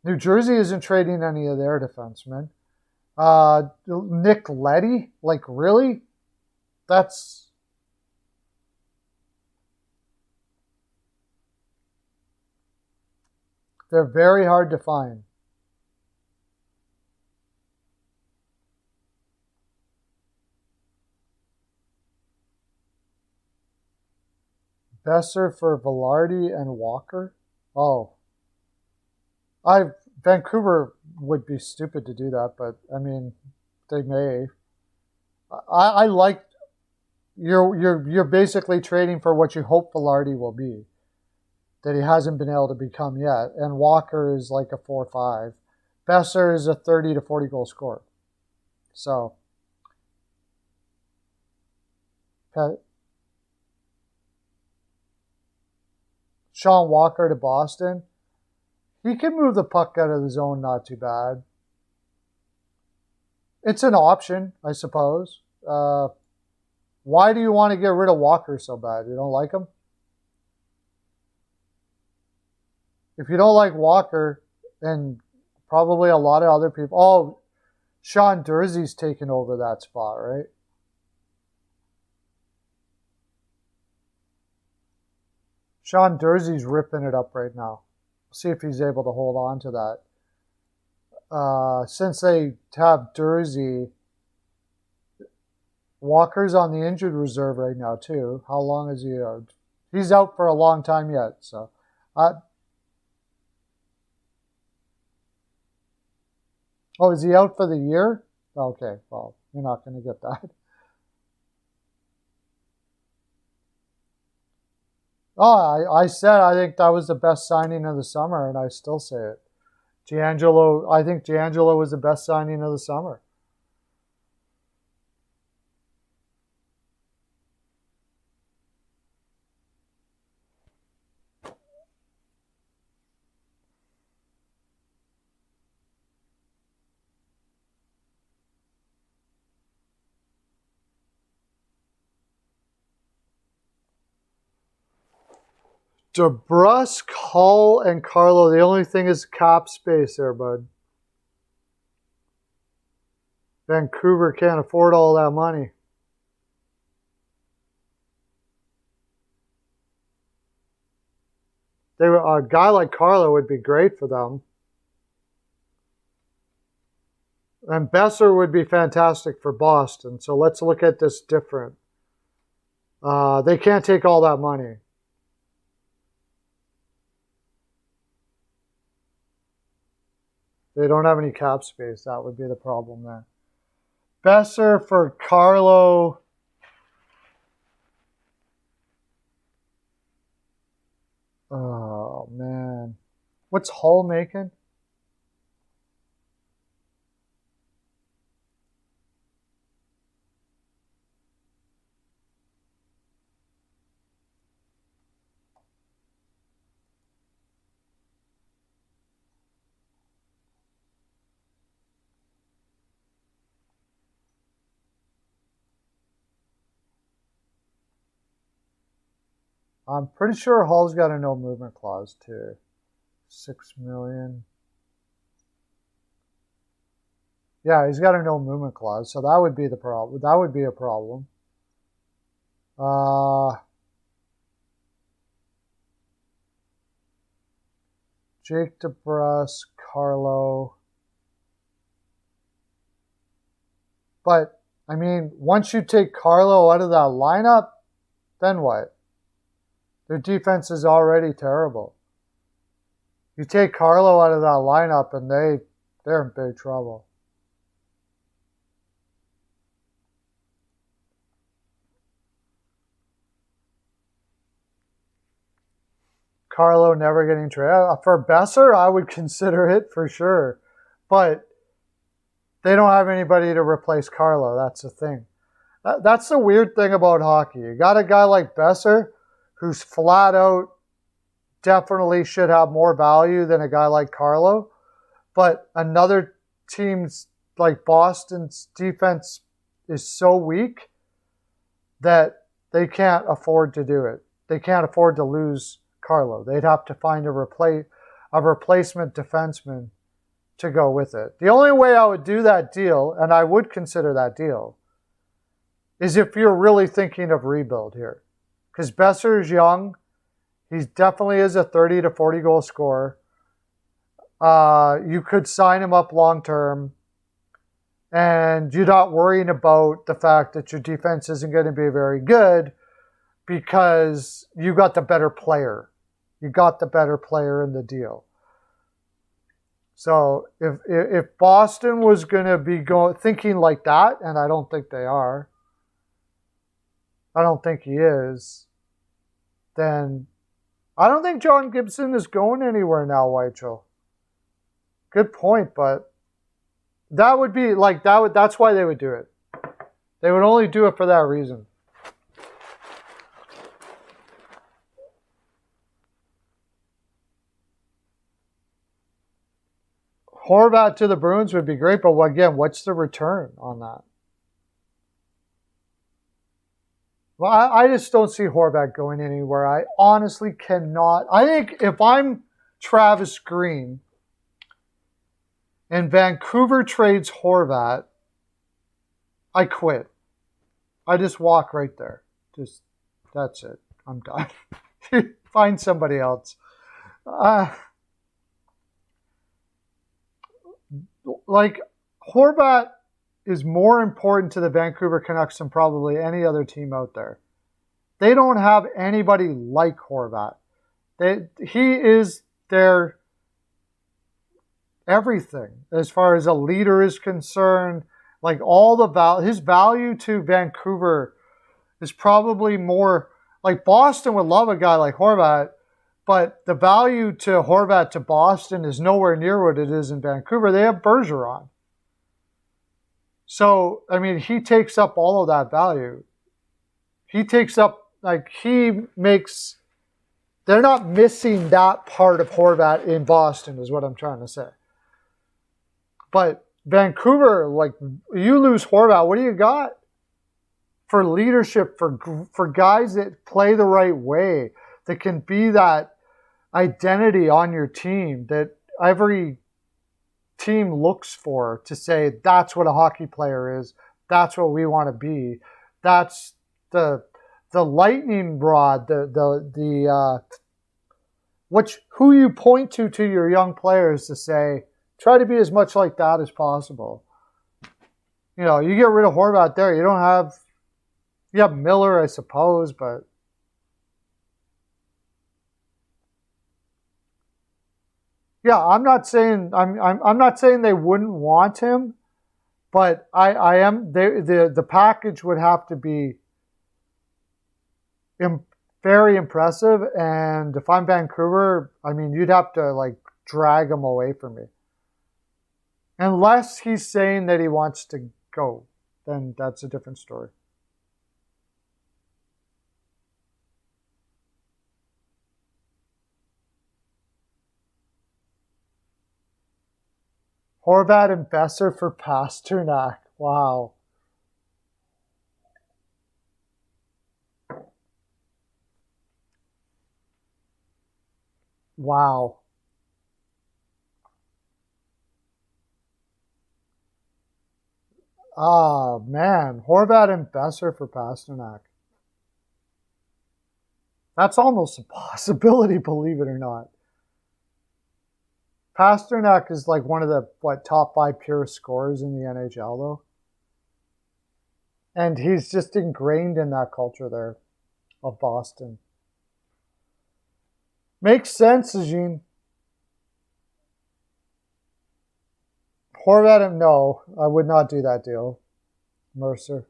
New Jersey isn't trading any of their defensemen. Nick Leddy, like, really? They're very hard to find. Besser for Velarde and Walker? Oh. Vancouver would be stupid to do that, but I mean, they may. I like you're basically trading for what you hope Velarde will be, that he hasn't been able to become yet. And Walker is like a 4-5. Besser is a 30 to 40 goal scorer. So Sean Walker to Boston. He can move the puck out of the zone not too bad. It's an option, I suppose. Why do you want to get rid of Walker so bad? You don't like him? If you don't like Walker, and probably a lot of other people... Oh, Sean Durzee's taken over that spot, right? Sean Durzee's ripping it up right now. See if he's able to hold on to that. Since they have Durzi, Walker's on the injured reserve right now too. How long is he out? He's out for a long time yet. So, oh, is he out for the year? Okay, well, you're not going to get that. Oh, I said I think that was the best signing of the summer, and I still say it. I think Giangelo was the best signing of the summer. DeBrusque, Hull, and Carlo. The only thing is cap space there, bud. Vancouver can't afford all that money. A guy like Carlo would be great for them. And Besser would be fantastic for Boston. So let's look at this different. They can't take all that money. They don't have any cap space. That would be the problem there. Besser for Carlo. Oh, man. What's Hull making? I'm pretty sure Hull's got a no movement clause too. 6 million. Yeah, he's got a no movement clause, so that would be the problem. That would be a problem. Jake DeBrusk, Carlo. But, I mean, once you take Carlo out of that lineup, then what? Their defense is already terrible. You take Carlo out of that lineup and they're in big trouble. Carlo never getting traded. For Besser, I would consider it for sure. But they don't have anybody to replace Carlo. That's the thing. That's the weird thing about hockey. You got a guy like Besser who's flat out definitely should have more value than a guy like Carlo. But another team's like Boston's defense is so weak that they can't afford to do it. They can't afford to lose Carlo. They'd have to find a replacement defenseman to go with it. The only way I would do that deal, and I would consider that deal, is if you're really thinking of rebuild here. Because Besser's young. He definitely is a 30 to 40 goal scorer. You could sign him up long term. And you're not worrying about the fact that your defense isn't going to be very good because you got the better player. You got the better player in the deal. So if Boston was going to be thinking like that, and I don't think they are, I don't think he is, then I don't think John Gibson is going anywhere now, Weichel. Good point, but that would be like that's why they would do it. They would only do it for that reason. Horvat to the Bruins would be great, but again, what's the return on that? Well, I just don't see Horvat going anywhere. I honestly cannot. I think if I'm Travis Green and Vancouver trades Horvat, I quit. I just walk right there. That's it. I'm done. Find somebody else. Like, Horvat is more important to the Vancouver Canucks than probably any other team out there. They don't have anybody like Horvat. He is their everything as far as a leader is concerned. Like, all the his value to Vancouver is probably more. Like, Boston would love a guy like Horvat, but the value to Horvat to Boston is nowhere near what it is in Vancouver. They have Bergeron. So, I mean, he takes up all of that value. He takes up, like, they're not missing that part of Horvat in Boston is what I'm trying to say. But Vancouver, like, you lose Horvat, what do you got? For leadership, for guys that play the right way, that can be that identity on your team that every team looks for to say that's what a hockey player is. That's what we want to be. That's the lightning rod. Who you point to your young players to say try to be as much like that as possible. You know, you get rid of Horvat there. You have Miller, I suppose, but. Yeah, I'm not saying they wouldn't want him, but I am the package would have to be very impressive, and if I'm Vancouver, I mean, you'd have to like drag him away from me. Unless he's saying that he wants to go, then that's a different story. Horvat and Besser for Pasternak. Wow. Wow. Ah, man. Horvat and Besser for Pasternak. That's almost a possibility, believe it or not. Pasternak is like one of the, top 5 pure scorers in the NHL, though. And he's just ingrained in that culture there of Boston. Makes sense, Eugene. Horvat, no, I would not do that deal. Mercer.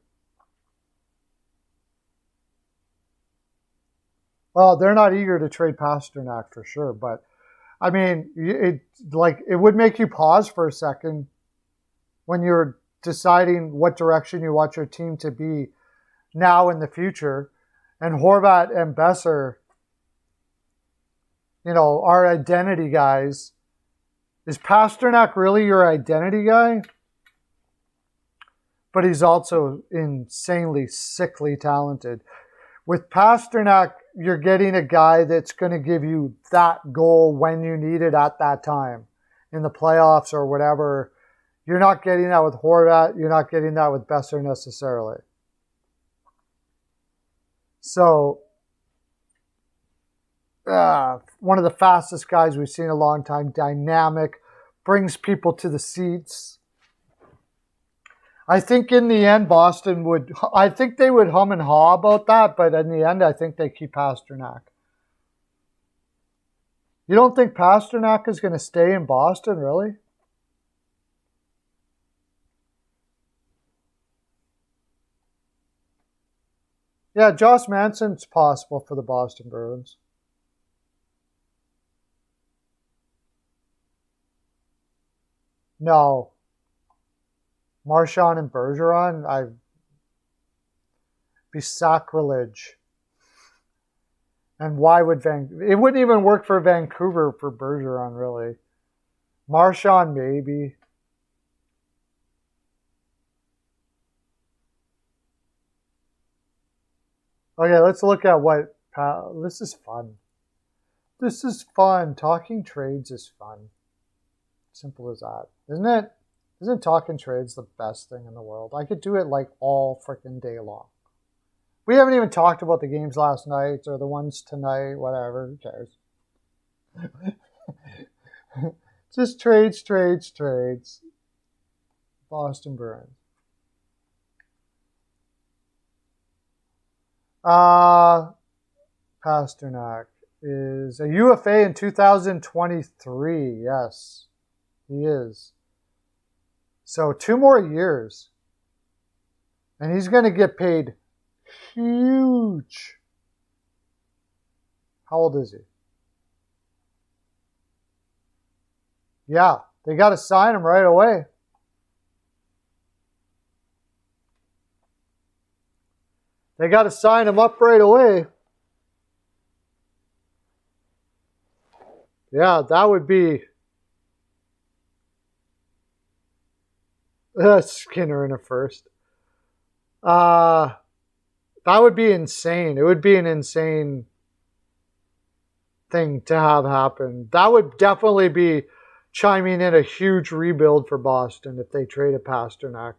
Well, they're not eager to trade Pasternak for sure, but I mean, it would make you pause for a second when you're deciding what direction you want your team to be now in the future. And Horvat and Besser, our identity guys. Is Pasternak really your identity guy? But he's also insanely sickly talented. With Pasternak, you're getting a guy that's going to give you that goal when you need it at that time in the playoffs or whatever. You're not getting that with Horvat. You're not getting that with Besser necessarily. So, one of the fastest guys we've seen in a long time, dynamic, brings people to the seats. I think in the end, Boston I think they would hum and haw about that, but in the end, I think they keep Pasternak. You don't think Pasternak is going to stay in Boston, really? Yeah, Josh Manson's possible for the Boston Bruins. No. Marchand and Bergeron, I'd be sacrilege. And why would it wouldn't even work for Vancouver for Bergeron, really. Marchand, maybe. Okay, let's look at what... This is fun. This is fun. Talking trades is fun. Simple as that. Isn't it? Isn't talking trades the best thing in the world? I could do it like all freaking day long. We haven't even talked about the games last night or the ones tonight, whatever. Who cares? Just trades. Boston Bruins. Pasternak is a UFA in 2023. Yes, he is. So 2 more years. And he's going to get paid huge. How old is he? Yeah, they got to sign him right away. They got to sign him up right away. Yeah, that would be... Skinner in a first. That would be insane. It would be an insane thing to have happen. That would definitely be chiming in a huge rebuild for Boston if they traded Pasternak.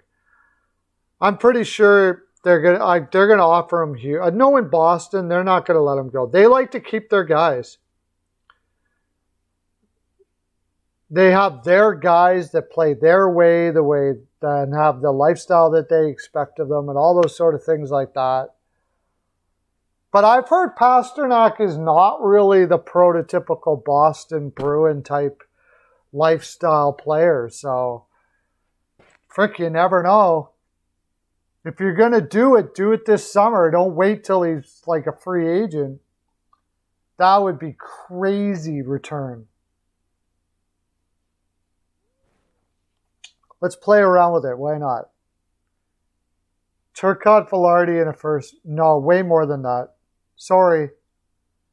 I'm pretty sure they're gonna offer him huge. Knowing Boston, they're not gonna let him go. They like to keep their guys. They have their guys that play their way, and have the lifestyle that they expect of them and all those sort of things like that. But I've heard Pasternak is not really the prototypical Boston Bruin type lifestyle player. So, frick, you never know. If you're going to do it this summer. Don't wait till he's like a free agent. That would be crazy return. Let's play around with it. Why not? Turcotte, Velarde in a first. No, way more than that. Sorry.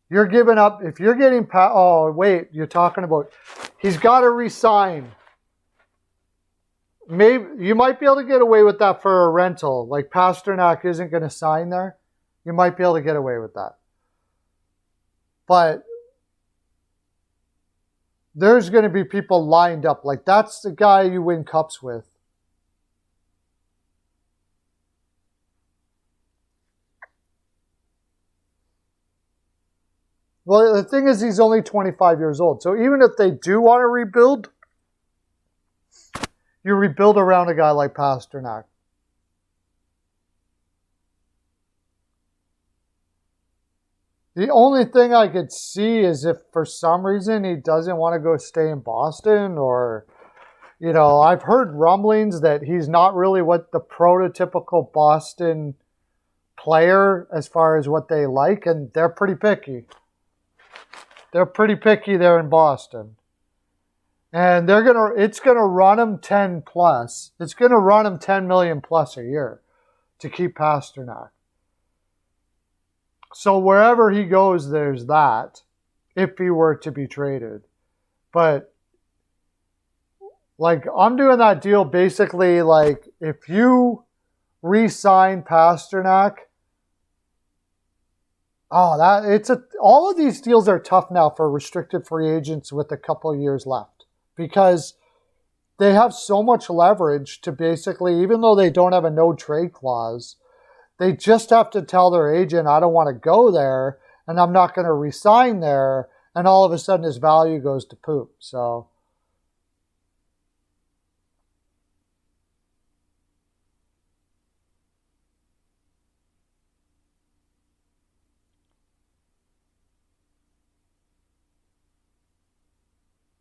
You're giving up. If you're getting... Oh, wait. You're talking about... He's got to resign. Maybe you might be able to get away with that for a rental. Like Pasternak isn't going to sign there. You might be able to get away with that. But there's going to be people lined up. Like, that's the guy you win cups with. Well, the thing is, he's only 25 years old. So even if they do want to rebuild, you rebuild around a guy like Pasternak. The only thing I could see is if for some reason he doesn't want to go stay in Boston, or, you know, I've heard rumblings that he's not really what the prototypical Boston player as far as what they like, and they're pretty picky. They're pretty picky there in Boston. And it's gonna run him 10 plus. It's gonna run him 10 million plus a year to keep Pasternak. So wherever he goes, there's that, if he were to be traded. But, like, I'm doing that deal basically, like, if you re-sign Pasternak, all of these deals are tough now for restricted free agents with a couple of years left, because they have so much leverage to basically, even though they don't have a no trade clause, they just have to tell their agent, I don't want to go there, and I'm not going to resign there, and all of a sudden his value goes to poop. So,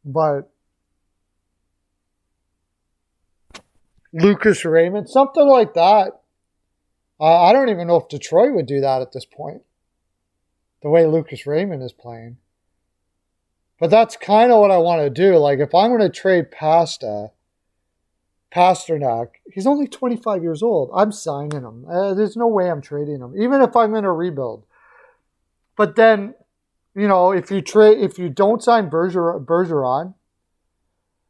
but Lucas Raymond, something like that. I don't even know if Detroit would do that at this point, the way Lucas Raymond is playing. But that's kind of what I want to do. Like, if I'm going to trade Pasternak, he's only 25 years old. I'm signing him. There's no way I'm trading him, even if I'm going to rebuild. But then, you know, if you don't sign Bergeron,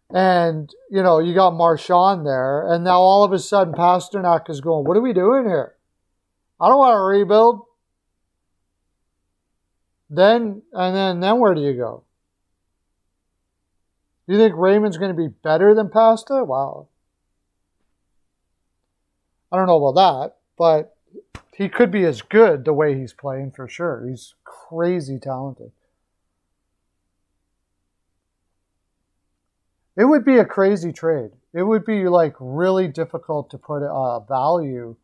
and, you know, you got Marchand there, and now all of a sudden Pasternak is going, what are we doing here? I don't want to rebuild. Then where do you go? You think Raymond's going to be better than Pasta? Wow. I don't know about that, but he could be as good the way he's playing for sure. He's crazy talented. It would be a crazy trade. It would be, like, really difficult to put a value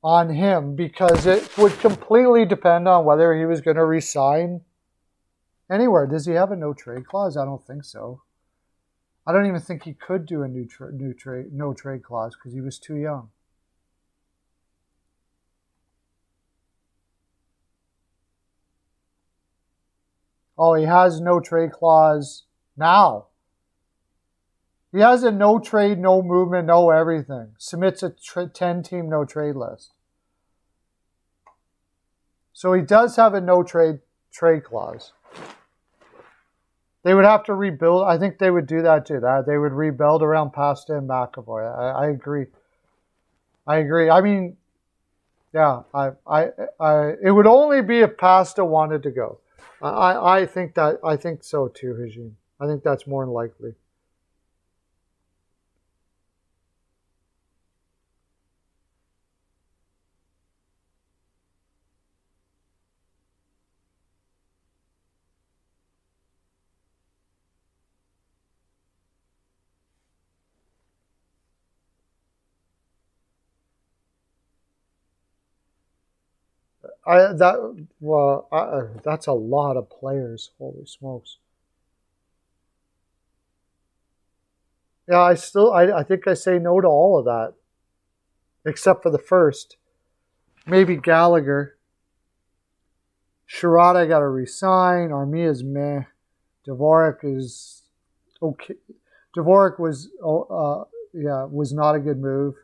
on him, because it would completely depend on whether he was going to resign anywhere. Does he have a no trade clause? I don't think so. I don't even think he could do a no trade clause because he was too young. Oh, he has no trade clause now. He has a no trade, no movement, no everything. Submits a 10-team no trade list. So he does have a no trade clause. They would have to rebuild. I think they would do that too. They would rebuild around Pasta and McAvoy. I agree. I mean, yeah. It would only be if Pasta wanted to go. I think so too, Hajim. I think that's more than likely. That's a lot of players. Holy smokes. Yeah, I think I say no to all of that, except for the first. Maybe Gallagher. Sherrod, I got to resign. Armia's meh. Dvorak is okay. Dvorak was not a good move.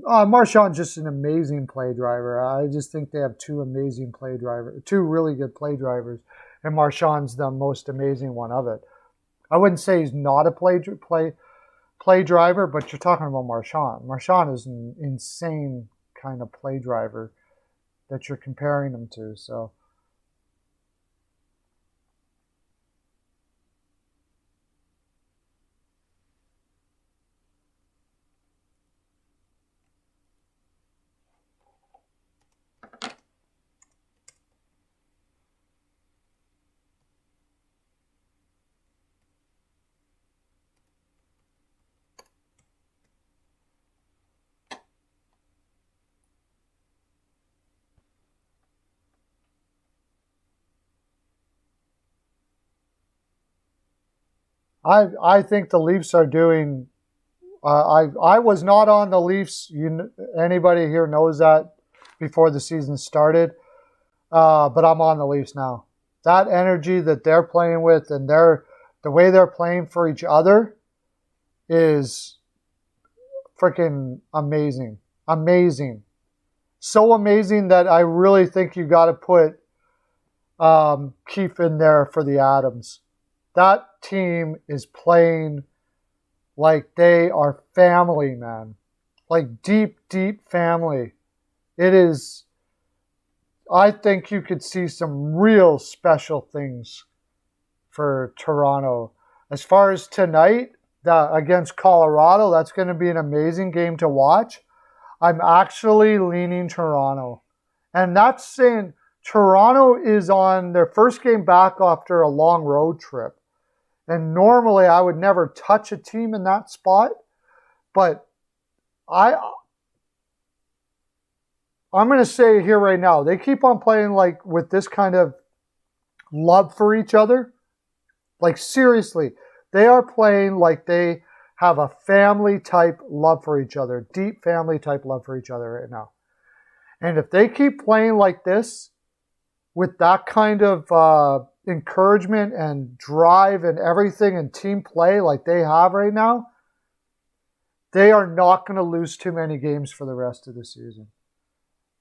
Marchand's just an amazing play driver. I just think they have two really good play drivers, and Marchand's the most amazing one of it. I wouldn't say he's not a play driver, but you're talking about Marchand. Marchand is an insane kind of play driver that you're comparing him to. So I think the Leafs are doing. I was not on the Leafs. Anybody here knows that before the season started, but I'm on the Leafs now. That energy that they're playing with and the way they're playing for each other is freaking amazing. Amazing. So amazing that I really think you got to put Keefe in there for the Adams. That team is playing like they are family, man. Like deep, deep family. It is, I think you could see some real special things for Toronto. As far as tonight, against Colorado, that's going to be an amazing game to watch. I'm actually leaning Toronto. And that's saying Toronto is on their first game back after a long road trip. And normally I would never touch a team in that spot. But I'm going to say here right now, they keep on playing like with this kind of love for each other. Like seriously, they are playing like they have a family type love for each other, deep family type love for each other right now. And if they keep playing like this with that kind of encouragement and drive and everything and team play like they have right now, they are not going to lose too many games for the rest of the season.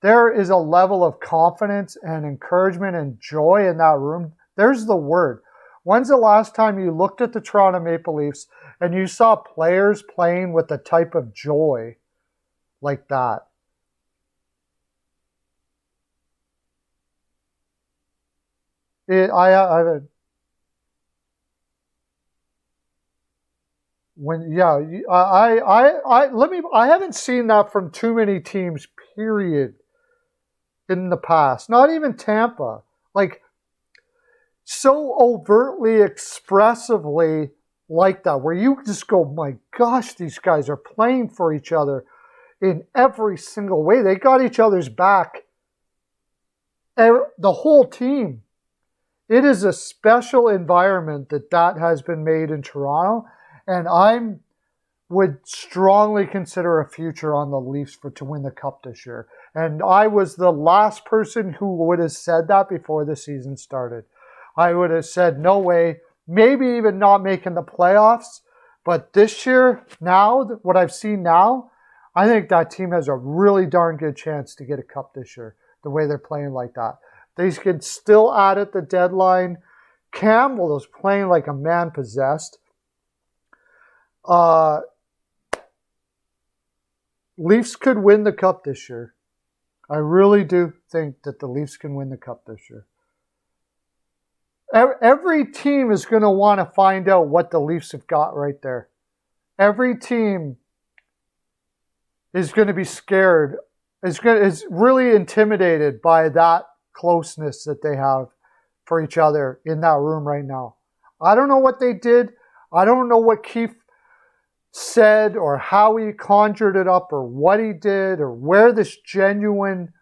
There is a level of confidence and encouragement and joy in that room. There's the word. When's the last time you looked at the Toronto Maple Leafs and you saw players playing with a type of joy like that? I haven't seen that from too many teams, period, in the past. Not even Tampa. Like, so overtly, expressively like that, where you just go, my gosh, these guys are playing for each other in every single way. They got each other's back. The whole team. It is a special environment that has been made in Toronto, and I would strongly consider a future on the Leafs to win the Cup this year. And I was the last person who would have said that before the season started. I would have said, no way, maybe even not making the playoffs. But this year, now, what I've seen now, I think that team has a really darn good chance to get a Cup this year, the way they're playing like that. They could still add at the deadline. Campbell is playing like a man possessed. Leafs could win the Cup this year. I really do think that the Leafs can win the Cup this year. Every team is going to want to find out what the Leafs have got right there. Every team is going to be scared. Is really intimidated by that closeness that they have for each other in that room right now. I don't know what they did. I don't know what Keefe said or how he conjured it up or what he did or where this genuine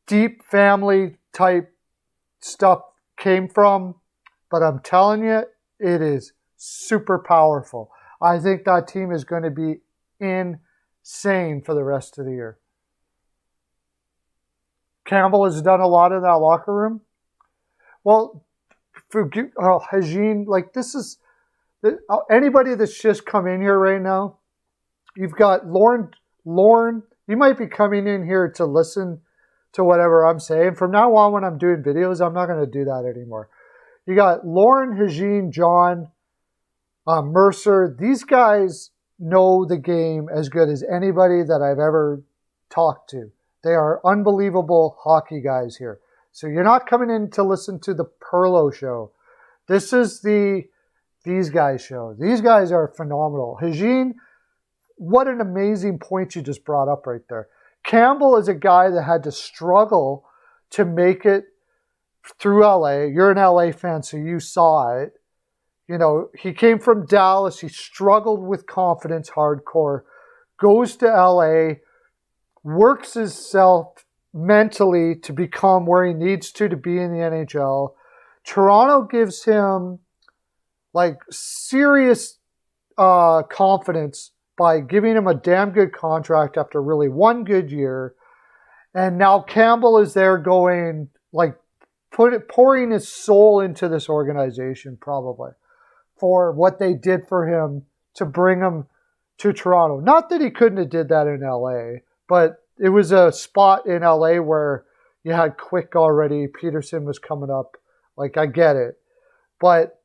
deep family type stuff came from. But I'm telling you, it is super powerful. I think that team is going to be insane for the rest of the year. Campbell has done a lot in that locker room. Well, for Hajin, like this is anybody that's just come in here right now. You've got Lauren. You might be coming in here to listen to whatever I'm saying. From now on, when I'm doing videos, I'm not going to do that anymore. You got Lauren, Hajin, John, Mercer. These guys know the game as good as anybody that I've ever talked to. They are unbelievable hockey guys here. So you're not coming in to listen to the Pearlo show. This is these guys show. These guys are phenomenal. Hajin, what an amazing point you just brought up right there. Campbell is a guy that had to struggle to make it through LA. You're an LA fan, so you saw it. You know, he came from Dallas. He struggled with confidence hardcore, goes to LA, works himself mentally to become where he needs to be in the NHL. Toronto gives him like serious confidence by giving him a damn good contract after really one good year. And now Campbell is there going, like, pouring his soul into this organization probably for what they did for him to bring him to Toronto. Not that he couldn't have did that in LA, but it was a spot in LA where you had Quick already. Peterson was coming up. Like, I get it. But,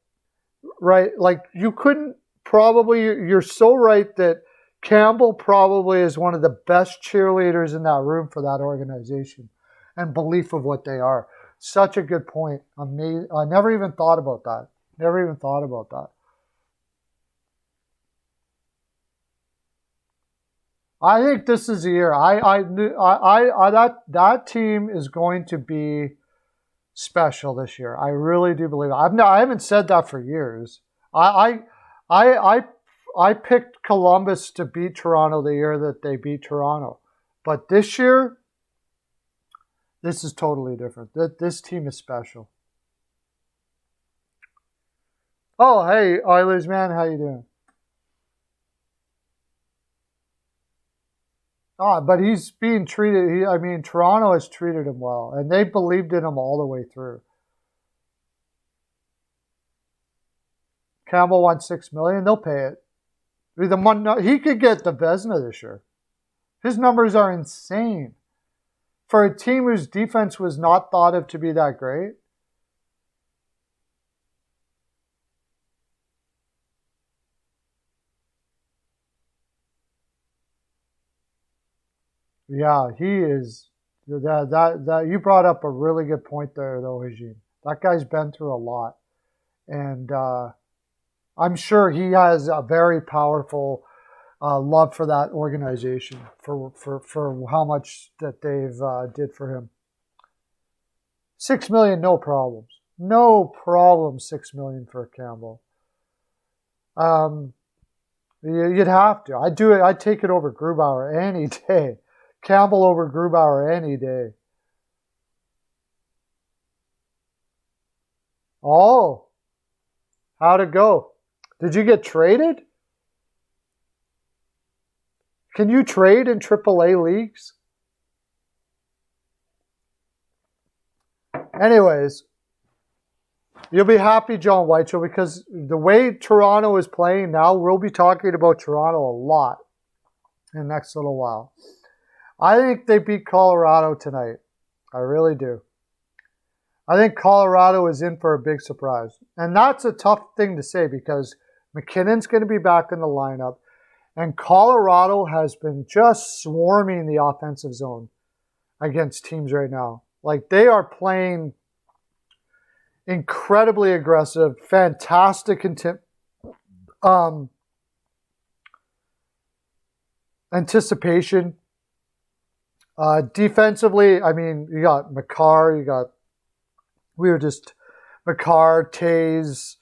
right, like, you couldn't probably, you're so right that Campbell probably is one of the best cheerleaders in that room for that organization and belief of what they are. Such a good point. Amazing. I never even thought about that. Never even thought about that. I think this is the year. That team is going to be special this year. I really do believe it. I haven't said that for years. I picked Columbus to beat Toronto the year that they beat Toronto. But this year, this is totally different. This team is special. Oh, hey, Oilers, man. How you doing? But he's being treated, Toronto has treated him well. And they believed in him all the way through. Campbell won $6 million. They'll pay it. He could get the Vezina this year. His numbers are insane. For a team whose defense was not thought of to be that great. Yeah, he is. That you brought up a really good point there, though, Hajin. That guy's been through a lot. And I'm sure he has a very powerful love for that organization, for how much that they've did for him. $6 million, no problems. No problem, $6 million for Campbell. You'd have to. I'd do it. I'd take it over Grubauer any day. Campbell over Grubauer any day. Oh, how'd it go? Did you get traded? Can you trade in AAA leagues? Anyways, you'll be happy, John Whiteshaw, because the way Toronto is playing now, we'll be talking about Toronto a lot in the next little while. I think they beat Colorado tonight. I really do. I think Colorado is in for a big surprise. And that's a tough thing to say because McKinnon's going to be back in the lineup. And Colorado has been just swarming the offensive zone against teams right now. Like, they are playing incredibly aggressive, fantastic anticipation. Defensively, you got Makar, Makar, Taze.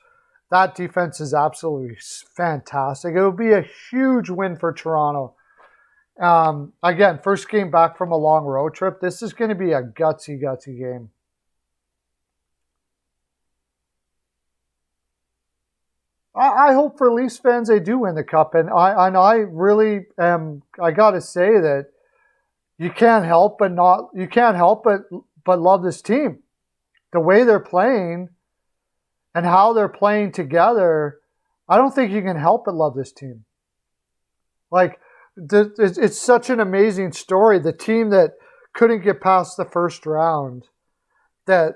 That defense is absolutely fantastic. It would be a huge win for Toronto. Again, first game back from a long road trip. This is going to be a gutsy game. I hope for Leafs fans they do win the cup, and I really am. I got to say that you can't help but love this team. The way they're playing and how they're playing together, I don't think you can help but love this team. Like, it's such an amazing story. The team that couldn't get past the first round, that,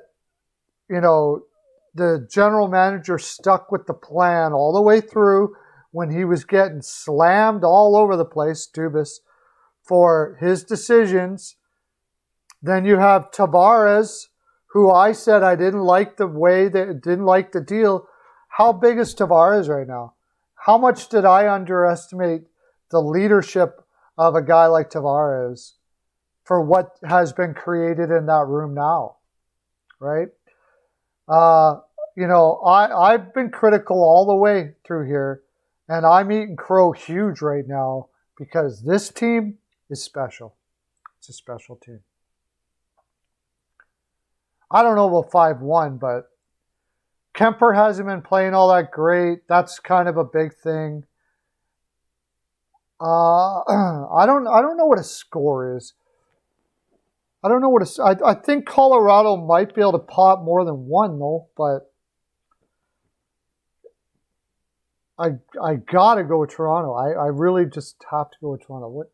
the general manager stuck with the plan all the way through when he was getting slammed all over the place, Dubas, for his decisions. Then you have Tavares, who I said I didn't like the way that didn't like the deal. How big is Tavares right now? How much did I underestimate the leadership of a guy like Tavares for what has been created in that room now, right? I've been critical all the way through here, and I'm eating crow huge right now because this team is special. It's a special team. I don't know about 5-1, but Kemper hasn't been playing all that great. That's kind of a big thing. I don't know what a score is. I don't know what I think Colorado might be able to pop more than one though, but I gotta go with Toronto. I really just have to go with Toronto. What?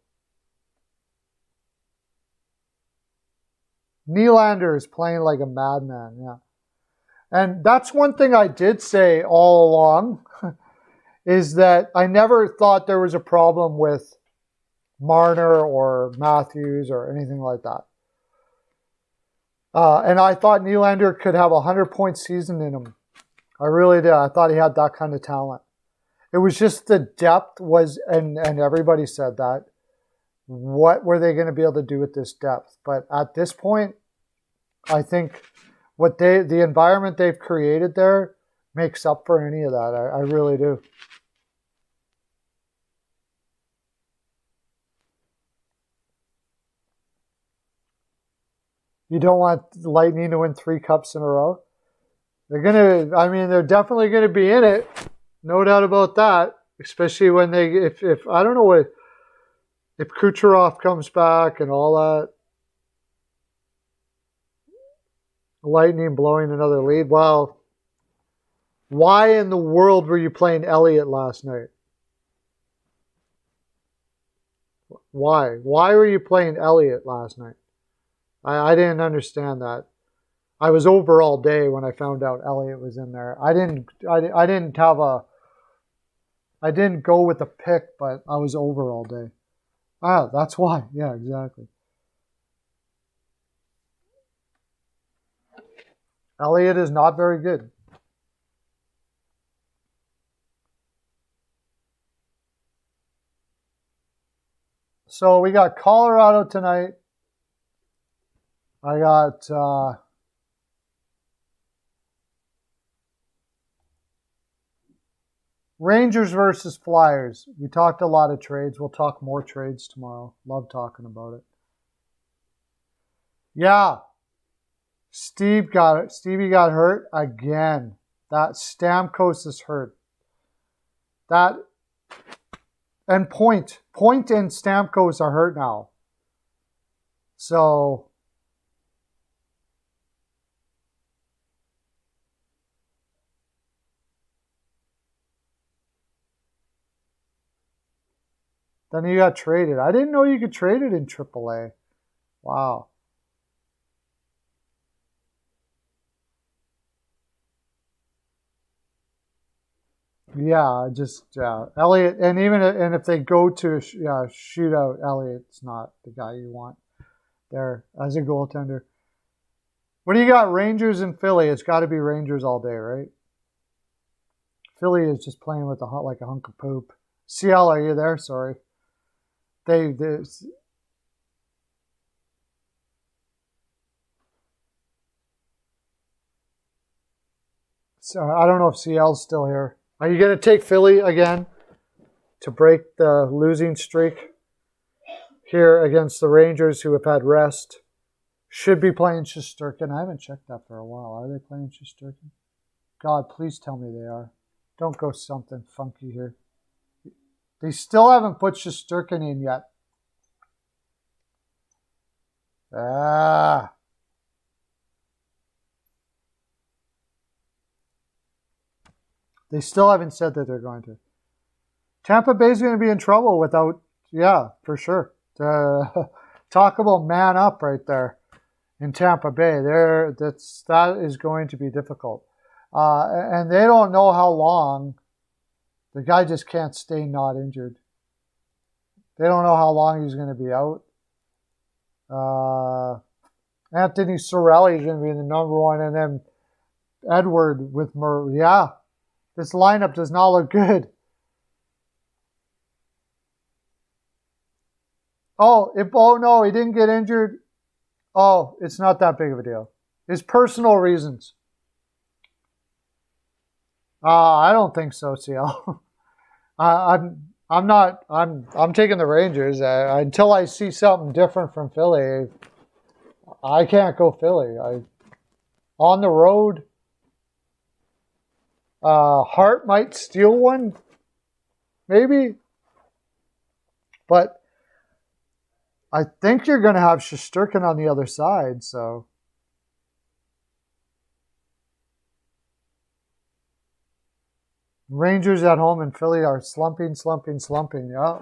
Nylander is playing like a madman, yeah. And that's one thing I did say all along, is that I never thought there was a problem with Marner or Matthews or anything like that. And I thought Nylander could have a 100-point season in him. I really did. I thought he had that kind of talent. It was just the depth was, and everybody said that. What were they going to be able to do with this depth? But at this point, I think the environment they've created there makes up for any of that. I really do. You don't want Lightning to win 3 cups in a row. They're definitely gonna be in it. No doubt about that. Especially when if I don't know if Kucherov comes back and all that. Lightning blowing another lead. Well, why in the world were you playing Elliott last night? Why? Why were you playing Elliott last night? I didn't understand that. I was over all day when I found out Elliott was in there. I didn't go with the pick, but I was over all day. That's why. Yeah, exactly. Elliott is not very good. So we got Colorado tonight. I got Rangers versus Flyers. We talked a lot of trades. We'll talk more trades tomorrow. Love talking about it. Yeah. Stevie got hurt again. That Stamkos is hurt. And Point and Stamkos are hurt now. So then he got traded. I didn't know you could trade it in AAA. Wow. Yeah, Elliott, and if they go to shootout, Elliott's not the guy you want there as a goaltender. What do you got? Rangers and Philly. It's got to be Rangers all day, right? Philly is just playing with like a hunk of poop. CL, are you there? Sorry. So I don't know if CL's still here. Are you going to take Philly again to break the losing streak here against the Rangers, who have had rest? Should be playing Shesterkin. I haven't checked that for a while. Are they playing Shesterkin? God, please tell me they are. Don't go something funky here. They still haven't put Shesterkin in yet. They still haven't said that they're going to. Tampa Bay's going to be in trouble without, for sure. Talk about man up right there in Tampa Bay. That is going to be difficult. And they don't know how long. The guy just can't stay not injured. They don't know how long he's going to be out. Anthony Cirelli is going to be the number one, and then Edward with Murray. Yeah, this lineup does not look good. Oh no, he didn't get injured. Oh, it's not that big of a deal. It's personal reasons. I don't think so, CL. I'm taking the Rangers until I see something different from Philly. I can't go Philly. On the road. Hart might steal one, maybe, but I think you're going to have Shesterkin on the other side. So. Rangers at home and Philly are slumping. Yeah,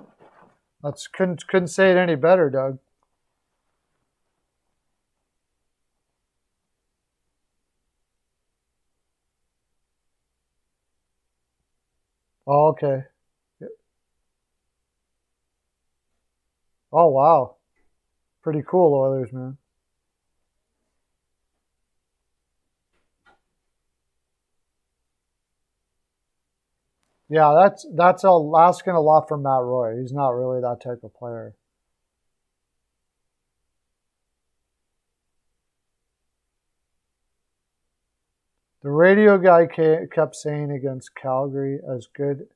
couldn't say it any better, Doug. Oh, okay. Oh, wow. Pretty cool, Oilers, man. Yeah, that's asking a lot from Matt Roy. He's not really that type of player. The radio guy kept saying against Calgary as good.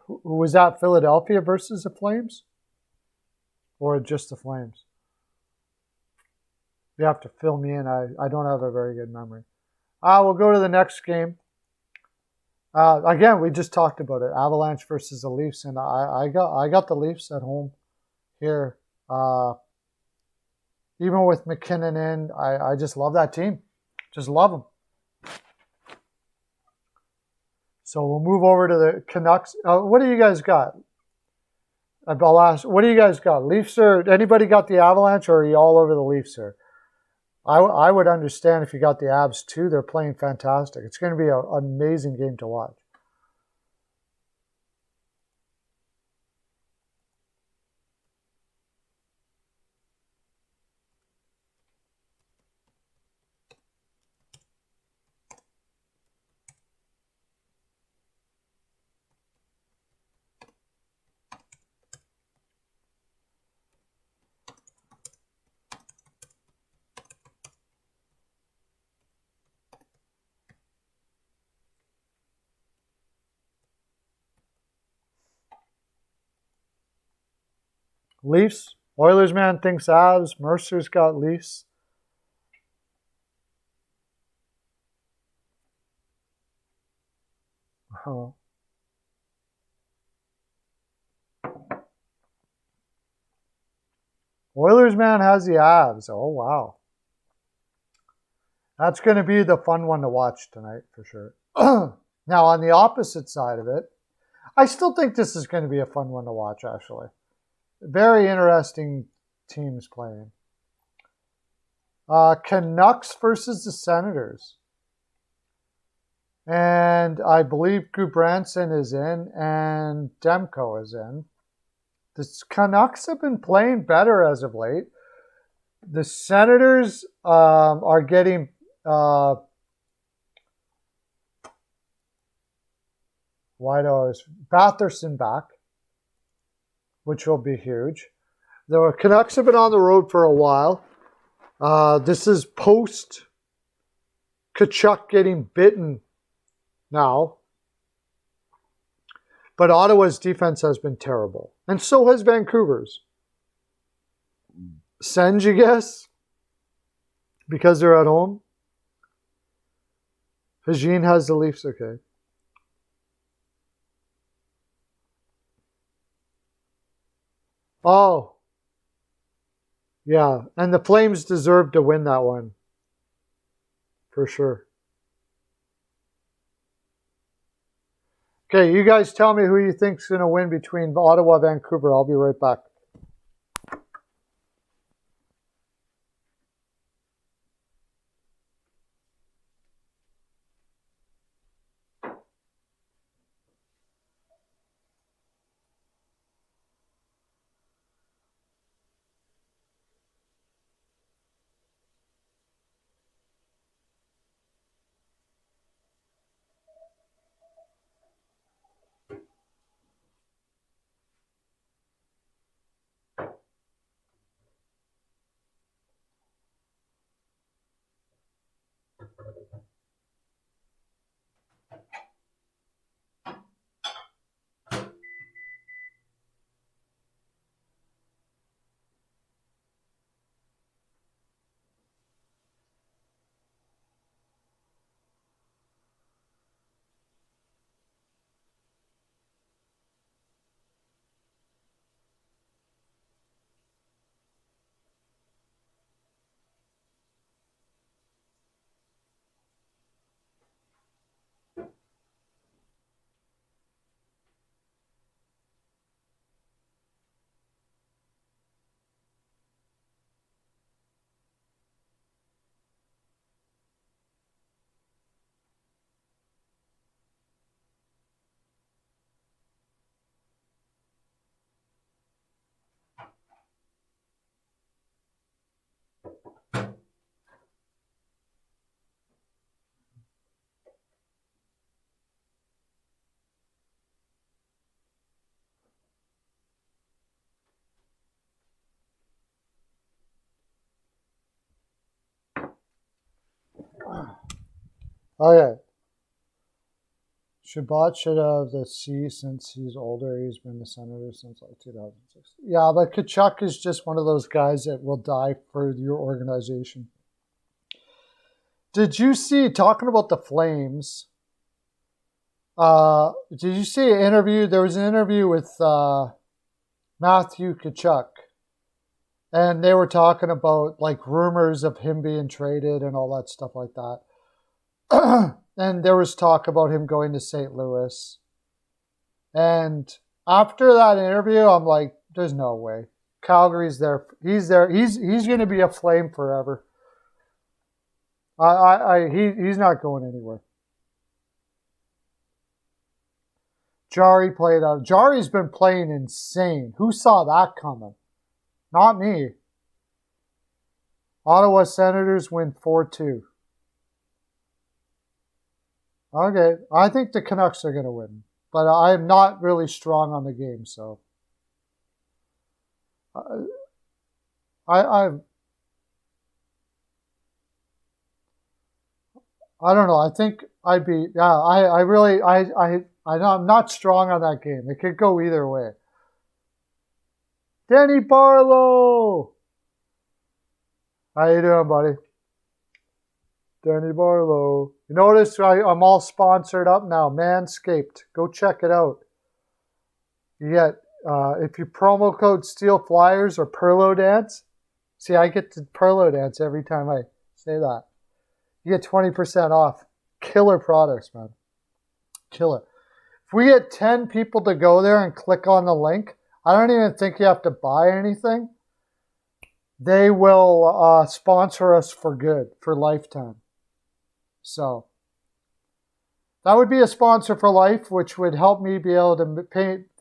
Was that Philadelphia versus the Flames? Or just the Flames? You have to fill me in. I don't have a very good memory. We'll go to the next game. Again, we just talked about it. Avalanche versus the Leafs, and I got the Leafs at home here. Even with McKinnon in, I just love that team. Just love them. So we'll move over to the Canucks. What do you guys got? I'll ask, what do you guys got? Leafs or anybody got the Avalanche, or are you all over the Leafs here? I would understand if you got the Avs too. They're playing fantastic. It's going to be an amazing game to watch. Leafs. Oilers man thinks Avs. Mercer's got Leafs. Oh. Oilers man has the Avs. Oh, wow. That's going to be the fun one to watch tonight for sure. Now, on the opposite side of it, I still think this is going to be a fun one to watch, actually. Very interesting teams playing. Canucks versus the Senators. And I believe Gudbranson is in and Demko is in. The Canucks have been playing better as of late. The Senators are getting Batherson back, which will be huge. The Canucks have been on the road for a while. This is post Kachuk getting bitten now. But Ottawa's defense has been terrible. And so has Vancouver's. Send, you guess? Because they're at home? Hajin has the Leafs, okay. Oh. Yeah, and the Flames deserve to win that one. For sure. Okay, you guys tell me who you think's going to win between Ottawa and Vancouver. I'll be right back. Okay. Shabbat should have the C since he's older. He's been the senator since like 2006. Yeah, but Kachuk is just one of those guys that will die for your organization. Did you see, talking about the Flames, did you see an interview? There was an interview with Matthew Kachuk, and they were talking about like rumors of him being traded and all that stuff like that. And there was talk about him going to St. Louis. And after that interview, I'm like, there's no way. Calgary's there. He's there. He's going to be a Flame forever. He's not going anywhere. Jari played out. Jari's been playing insane. Who saw that coming? Not me. Ottawa Senators win 4-2. Okay, I think the Canucks are going to win, but I'm not really strong on the game, so I don't know. I think I'd be I'm not strong on that game. It could go either way. Danny Pearlo, how you doing, buddy? Danny Pearlo. You notice I'm all sponsored up now. Manscaped. Go check it out. You get, if you promo code Steel Flyers or Pearlo Dance, see, I get to Pearlo Dance every time I say that. You get 20% off. Killer products, man. Killer. If we get 10 people to go there and click on the link, I don't even think you have to buy anything. They will sponsor us for good, for lifetime. So that would be a sponsor for life, which would help me be able to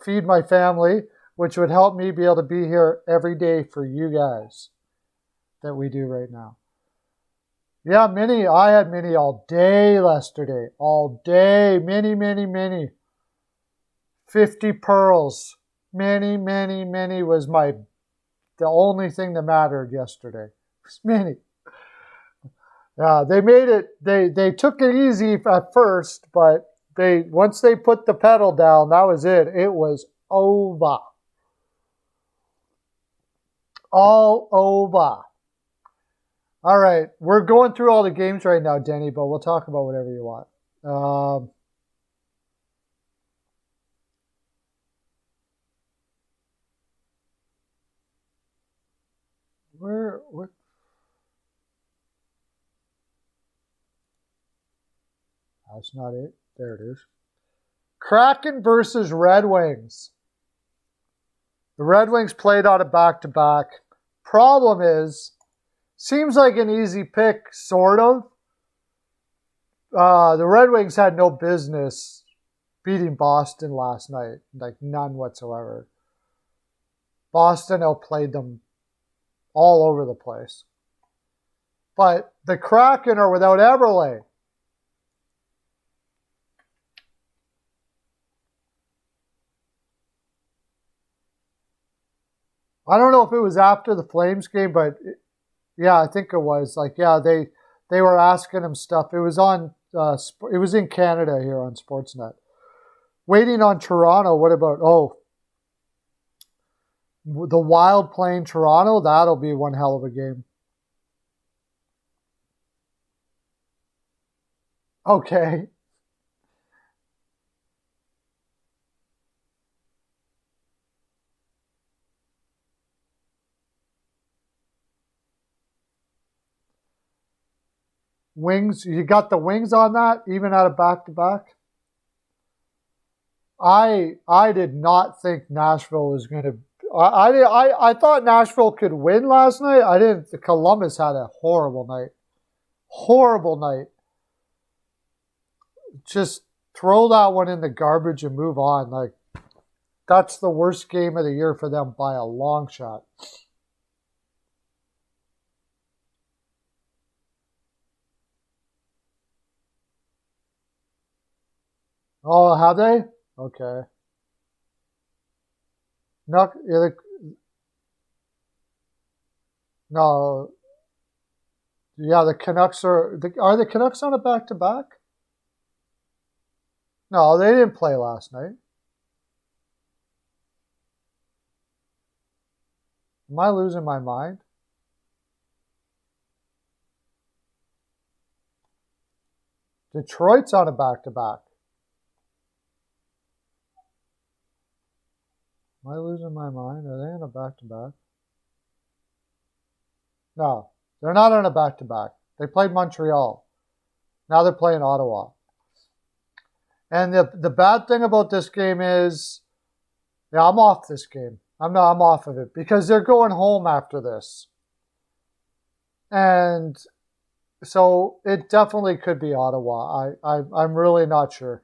feed my family, which would help me be able to be here every day for you guys that we do right now. Yeah, Mini. I had Mini all day yesterday. All day. Mini. 50 pearls. Mini was the only thing that mattered yesterday. It was Mini. They made it, they took it easy at first, but once they put the pedal down, that was it. It was over. All over. All right, we're going through all the games right now, Denny, but we'll talk about whatever you want. Where? That's not it. There it is. Kraken versus Red Wings. The Red Wings played on a back-to-back. Problem is, seems like an easy pick, sort of. The Red Wings had no business beating Boston last night. Like, none whatsoever. Boston outplayed them all over the place. But the Kraken are without Eberle. I don't know if it was after the Flames game, but yeah, I think it was. Like, yeah, they were asking him stuff. It was on. It was in Canada here on Sportsnet. Waiting on Toronto. What about the Wild playing Toronto? That'll be one hell of a game. Okay. Wings, you got the Wings on that, even at a back-to-back? I did not think Nashville was going to. I thought Nashville could win last night. I didn't. Columbus had a horrible night. Horrible night. Just throw that one in the garbage and move on. Like, that's the worst game of the year for them by a long shot. Oh, have they? Okay. No, no. Yeah, the Canucks are the Canucks on a back-to-back? No, they didn't play last night. Am I losing my mind? Detroit's on a back-to-back. Am I losing my mind? Are they on a back-to-back? No, they're not on a back-to-back. They played Montreal. Now they're playing Ottawa. And the bad thing about this game is, yeah, I'm off this game. I'm off of it because they're going home after this. And so it definitely could be Ottawa. I'm really not sure.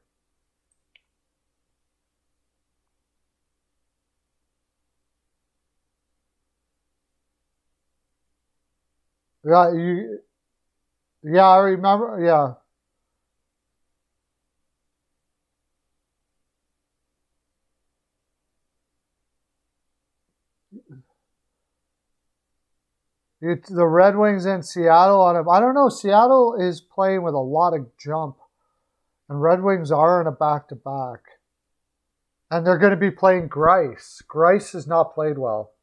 Yeah, I remember. Yeah. The Red Wings in Seattle on a. I don't know. Seattle is playing with a lot of jump, and Red Wings are in a back-to-back, and they're going to be playing Grice. Grice has not played well.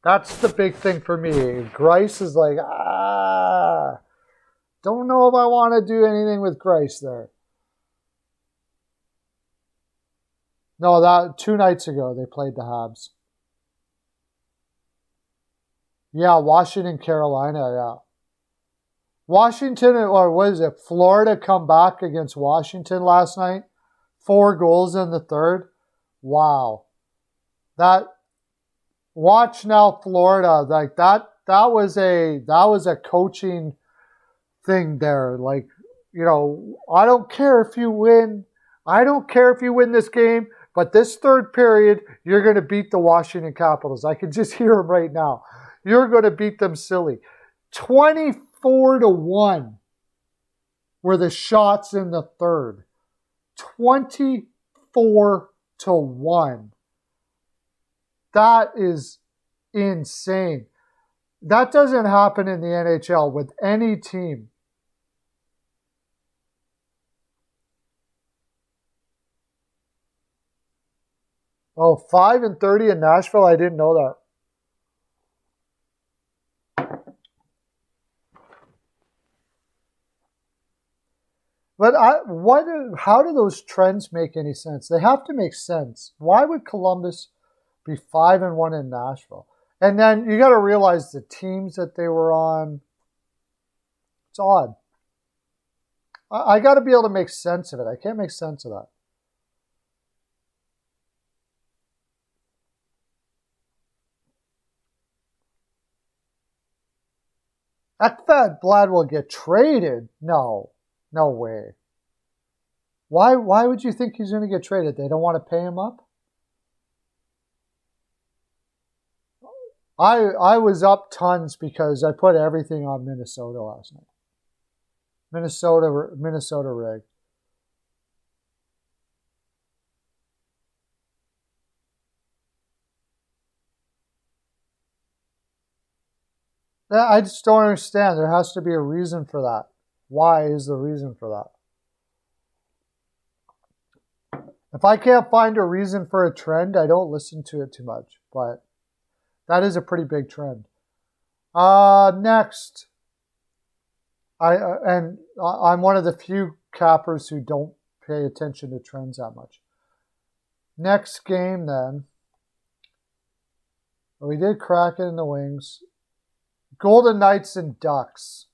That's the big thing for me. Grice is like, don't know if I want to do anything with Grice there. No, that 2 nights ago they played the Habs. Yeah, Washington, Carolina, yeah. Washington, or what is it? Florida come back against Washington last night. 4 goals in the third. Wow. Watch now, Florida. Like that was a coaching thing there. Like, I don't care if you win. I don't care if you win this game, but this third period, you're going to beat the Washington Capitals. I can just hear them right now. You're going to beat them silly. 24-1 were the shots in the third. 24-1. That is insane. That doesn't happen in the NHL with any team. Oh, 5-30 in Nashville? I didn't know that. But how do those trends make any sense? They have to make sense. Why would Columbus be 5-1 in Nashville? And then you got to realize the teams that they were on. It's odd. I got to be able to make sense of it. I can't make sense of that. Ekblad will get traded? No way. Why would you think he's going to get traded? They don't want to pay him up? I was up tons because I put everything on Minnesota last night. Minnesota rig. I just don't understand. There has to be a reason for that. Why is the reason for that? If I can't find a reason for a trend, I don't listen to it too much. But that is a pretty big trend. Next. I'm one of the few cappers who don't pay attention to trends that much. Next game then. We did Kraken and the Wings. Golden Knights and Ducks.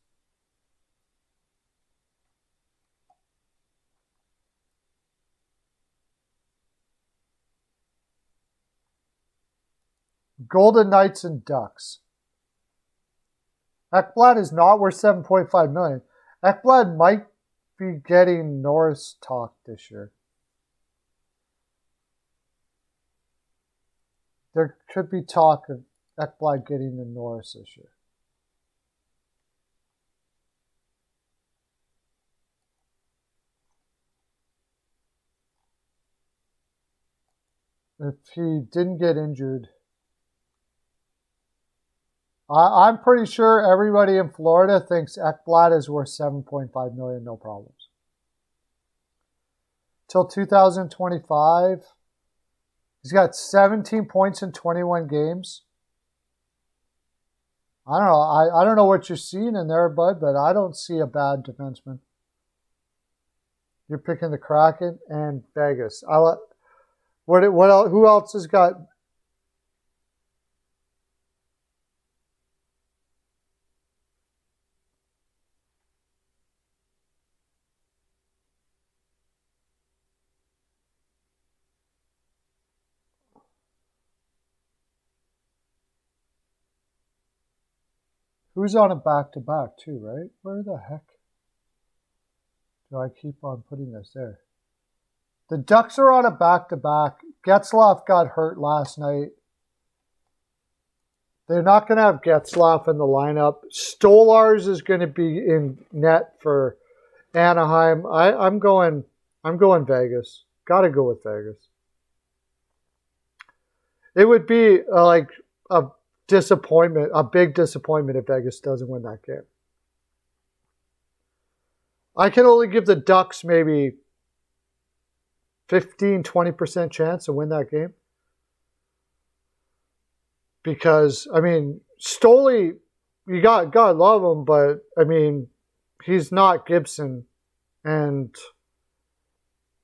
Golden Knights and Ducks. Ekblad is not worth $7.5 million. Ekblad might be getting Norris talk this year. There could be talk of Ekblad getting the Norris this year. If he didn't get injured. I'm pretty sure everybody in Florida thinks Ekblad is worth $7.5 million, no problems. till 2025. He's got 17 points in 21 games. I don't know. I don't know what you're seeing in there, bud, but I don't see a bad defenseman. You're picking the Kraken and Vegas. What else? Who else has got? Who's on a back-to-back too, right? Where the heck do I keep on putting this there? The Ducks are on a back-to-back. Getzlaf got hurt last night. They're not going to have Getzlaf in the lineup. Stolars is going to be in net for Anaheim. I'm going Vegas. Got to go with Vegas. It would be like a disappointment, a big disappointment if Vegas doesn't win that game. I can only give the Ducks maybe 15-20% chance to win that game. Because, I mean, Stoli, you got God love him, but, I mean, he's not Gibson. And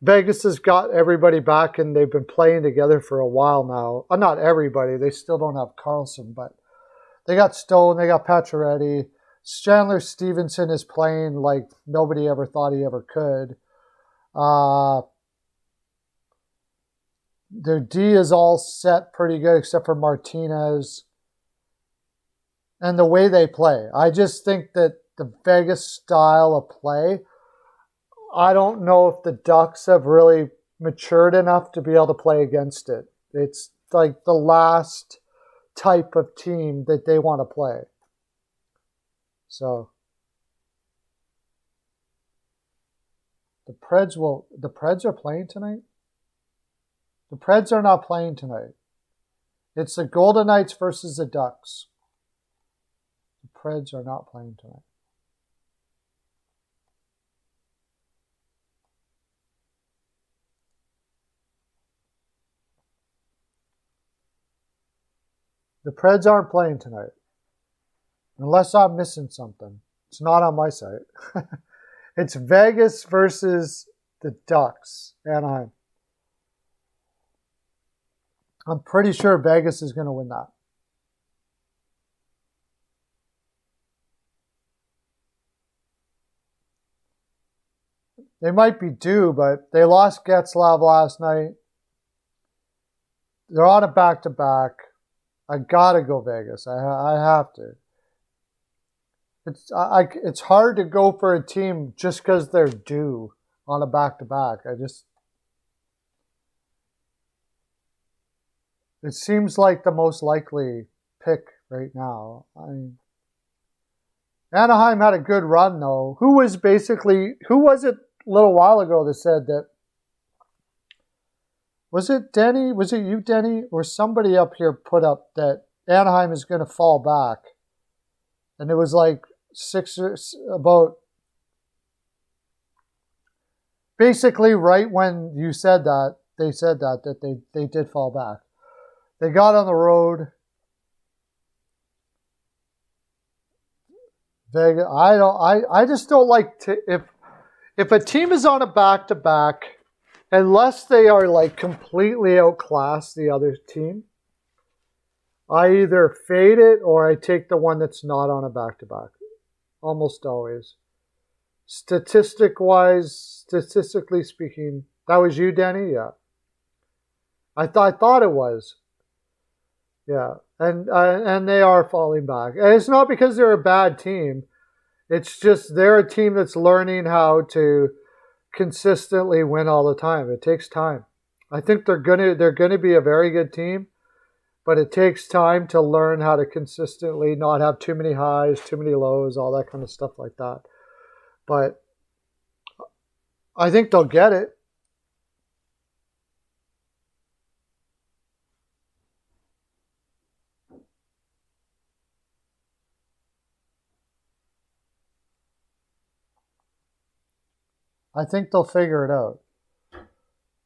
Vegas has got everybody back, and they've been playing together for a while now. Not everybody. They still don't have Carlson, but they got Stone, they got Pacioretty. Chandler Stevenson is playing like nobody ever thought he ever could. Their D is all set pretty good except for Martinez. And the way they play. I just think that the Vegas style of play, I don't know if the Ducks have really matured enough to be able to play against it. It's like the last type of team that they want to play. So the Preds are playing tonight? The Preds are not playing tonight. It's the Golden Knights versus the Ducks. The Preds are not playing tonight. The Preds aren't playing tonight. Unless I'm missing something. It's not on my site. It's Vegas versus the Ducks, Anaheim. I'm pretty sure Vegas is going to win that. They might be due, but they lost Getzlaf last night. They're on a back-to-back. I got to go Vegas. I have to. It's hard to go for a team just because they're due on a back-to-back. It seems like the most likely pick right now. I mean, Anaheim had a good run, though. Who was it a little while ago that said that? Was it Denny? Was it you, Denny? Or somebody up here put up that Anaheim is going to fall back? And it was like basically right when you said that, they said that they did fall back. They got on the road. Vegas. I just don't like to, if a team is on a back-to-back, unless they are like completely outclassed the other team, I either fade it or I take the one that's not on a back-to-back. Almost always. Statistically speaking, that was you, Denny? Yeah. I thought it was. Yeah, and they are falling back. And it's not because they're a bad team. It's just they're a team that's learning how to consistently win all the time. It takes time. I think they're gonna be a very good team, but it takes time to learn how to consistently not have too many highs, too many lows, all that kind of stuff like that. But I think they'll get it. I think they'll figure it out.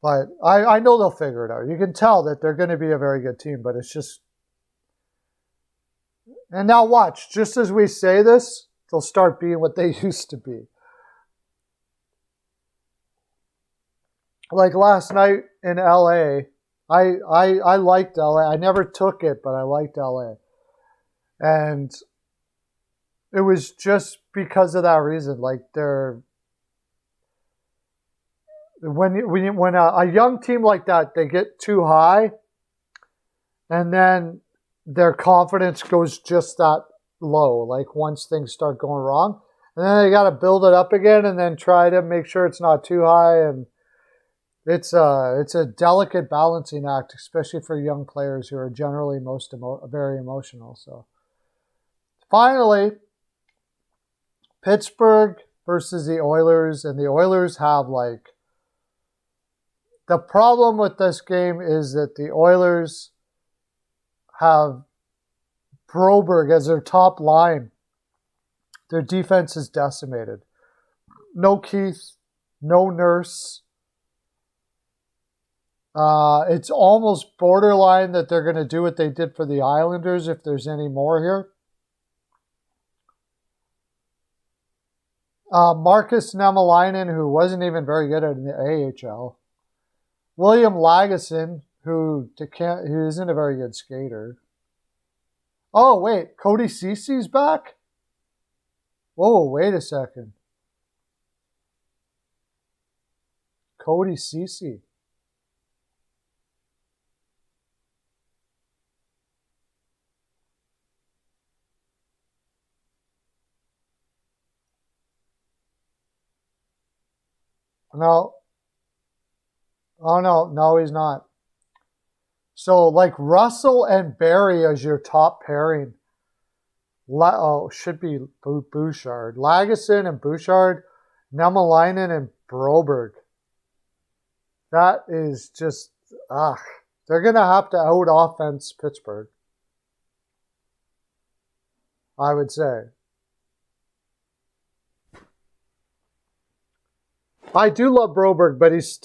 But I know they'll figure it out. You can tell that they're going to be a very good team, but it's just... And now watch, just as we say this, they'll start being what they used to be. Like last night in LA, I liked LA. I never took it, but I liked LA. And it was just because of that reason. Like when a young team like that, they get too high, and then their confidence goes just that low. Like once things start going wrong, and then they got to build it up again, and then try to make sure it's not too high. And it's a delicate balancing act, especially for young players who are generally very emotional. So finally, Pittsburgh versus the Oilers, and the Oilers have like... The problem with this game is that the Oilers have Broberg as their top line. Their defense is decimated. No Keith, no Nurse. It's almost borderline that they're going to do what they did for the Islanders if there's any more here. Marcus Niemelainen, who wasn't even very good in the AHL. William Lagesson, who isn't a very good skater. Oh, wait. Cody Cece's back? Whoa, wait a second. Cody Cece. No. Oh, no, he's not. So, like, Russell and Barry as your top pairing. Should be Bouchard. Lagesson and Bouchard, Niemelainen and Broberg. That is just, they're going to have to out-offense Pittsburgh, I would say. I do love Broberg, but he's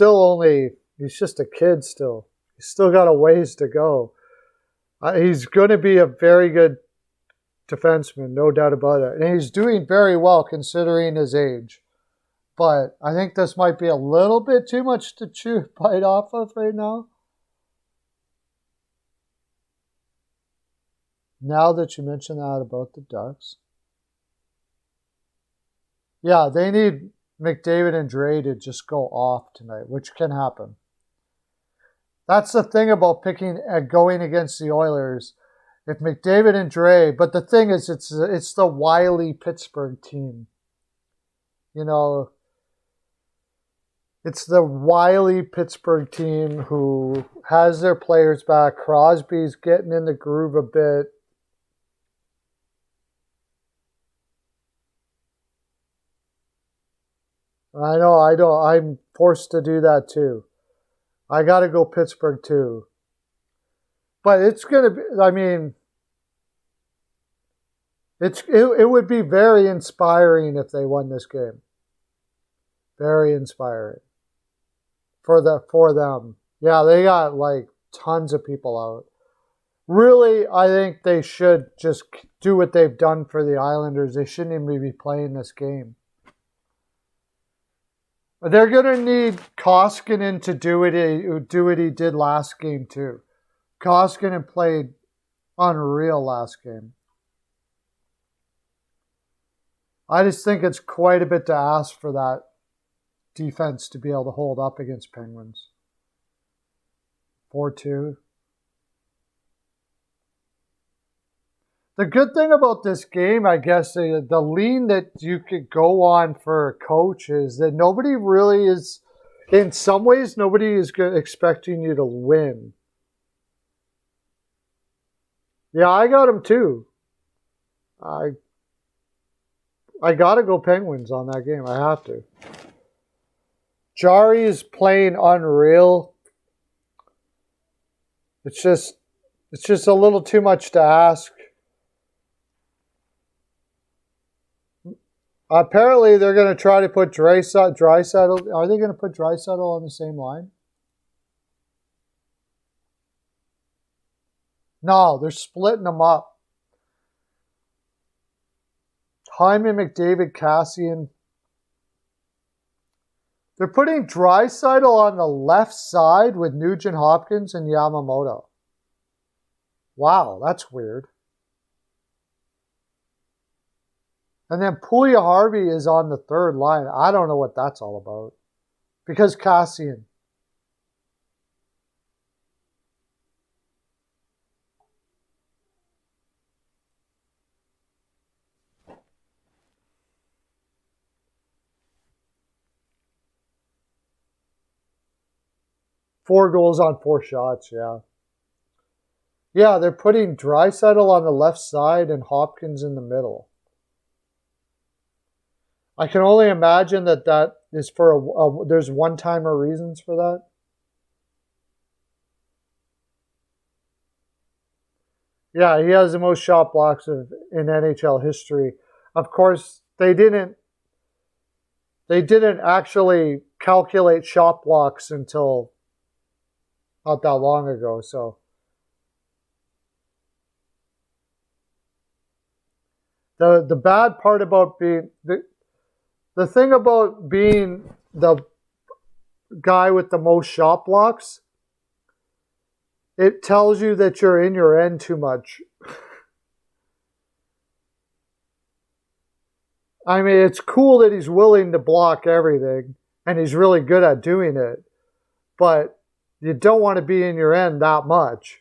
just a kid still. He's still got a ways to go. He's going to be a very good defenseman, no doubt about it. And he's doing very well considering his age. But I think this might be a little bit too much to bite off of right now. Now that you mention that about the Ducks. Yeah, they need McDavid and Dre to just go off tonight, which can happen. That's the thing about going against the Oilers. If McDavid and Dre, but the thing is, it's the wily Pittsburgh team. You know, it's the wily Pittsburgh team who has their players back. Crosby's getting in the groove a bit. I know, I'm forced to do that too. I got to go Pittsburgh too. But it's going to be, I mean, it would be very inspiring if they won this game. Very inspiring. For them. Yeah, they got like tons of people out. Really, I think they should just do what they've done for the Islanders. They shouldn't even be playing this game. They're going to need Koskinen to do what he did last game too. Koskinen played unreal last game. I just think it's quite a bit to ask for that defense to be able to hold up against Penguins. 4-2. The good thing about this game, I guess, the lean that you could go on for a coach is that nobody really is, in some ways, nobody is expecting you to win. Yeah, I got him too. I got to go Penguins on that game. I have to. Jari is playing unreal. It's just a little too much to ask. Apparently, they're going to try to put Draisaitl. Are they going to put Draisaitl on the same line? No, they're splitting them up. Hyman, McDavid, Cassian. They're putting Draisaitl on the left side with Nugent Hopkins and Yamamoto. Wow, that's weird. And then Puya Harvey is on the third line. I don't know what that's all about. Because Cassian. Four goals on 4 shots, yeah. Yeah, they're putting Draisaitl on the left side and Hopkins in the middle. I can only imagine that is for there's one-timer reasons for that. Yeah, he has the most shot blocks in NHL history. Of course, they didn't actually calculate shot blocks until not that long ago, so the bad part about being the thing about being the guy with the most shot blocks, it tells you that you're in your end too much. I mean, it's cool that he's willing to block everything, and he's really good at doing it, but you don't want to be in your end that much.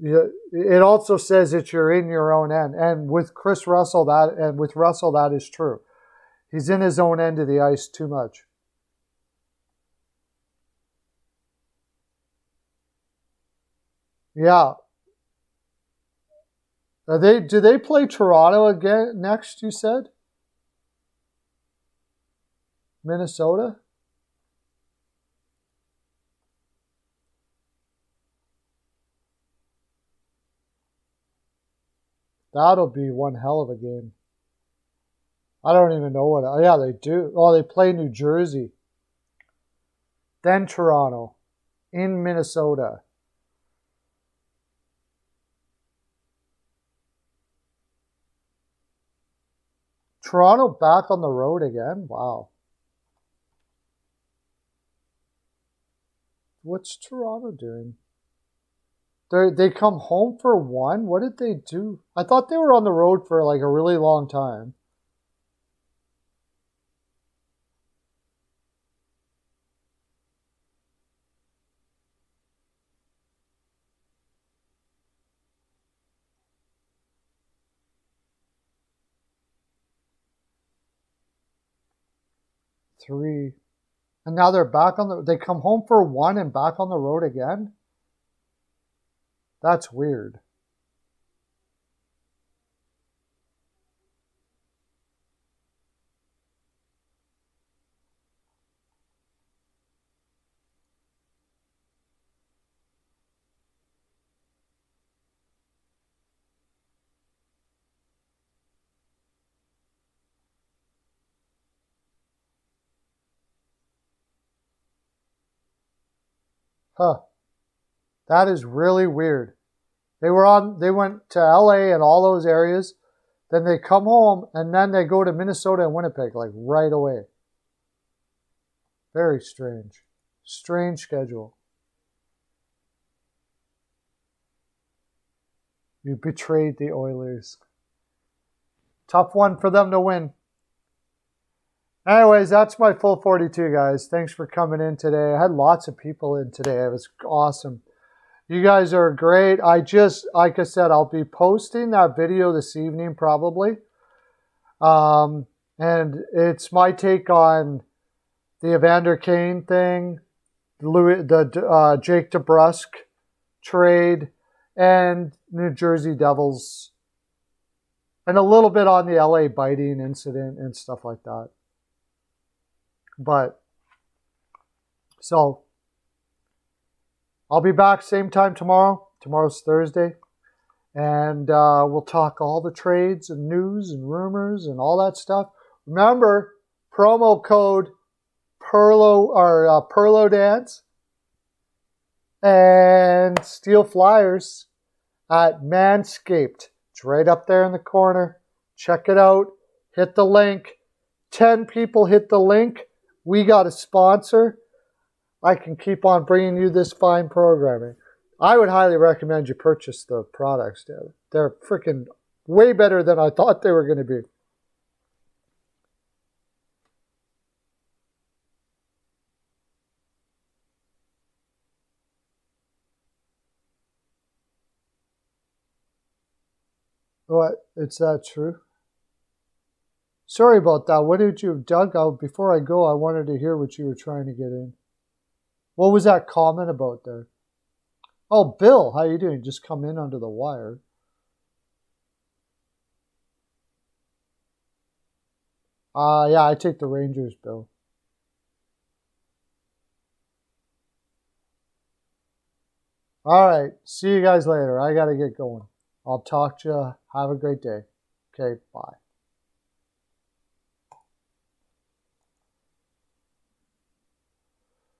It also says that you're in your own end, and with Russell, that is true. He's in his own end of the ice too much. Yeah. Do they play Toronto again next, you said? Minnesota? That'll be one hell of a game. I don't even know what. Oh, yeah, they do. Oh, they play New Jersey. Then Toronto. In Minnesota. Toronto back on the road again? Wow. What's Toronto doing? They come home for one? What did they do? I thought they were on the road for like a really long time. Three. And now they're back on they come home for one and back on the road again? That's weird. Huh. That is really weird. They went to LA and all those areas, then they come home and then they go to Minnesota and Winnipeg like right away. Very strange. Strange schedule. You betrayed the Oilers. Tough one for them to win. Anyways, that's my full 42, guys. Thanks for coming in today. I had lots of people in today. It was awesome. You guys are great. Like I said, I'll be posting that video this evening probably. And it's my take on the Evander Kane thing, the Jake DeBrusk trade, and New Jersey Devils, and a little bit on the LA biting incident and stuff like that. But, so, I'll be back same time tomorrow. Tomorrow's Thursday. And we'll talk all the trades and news and rumors and all that stuff. Remember, promo code Pearlo or Pearlo Dance. and Steel Flyers at Manscaped. It's right up there in the corner. Check it out. Hit the link. 10 people hit the link. We got a sponsor. I can keep on bringing you this fine programming. I would highly recommend you purchase the products, dude. They're freaking way better than I thought they were going to be. What? Is that true? Sorry about that. What did you, Doug? Before I go, I wanted to hear what you were trying to get in. What was that comment about there? Oh, Bill, how you doing? Just come in under the wire. Yeah, I take the Rangers, Bill. All right. See you guys later. I got to get going. I'll talk to you. Have a great day. Okay, bye.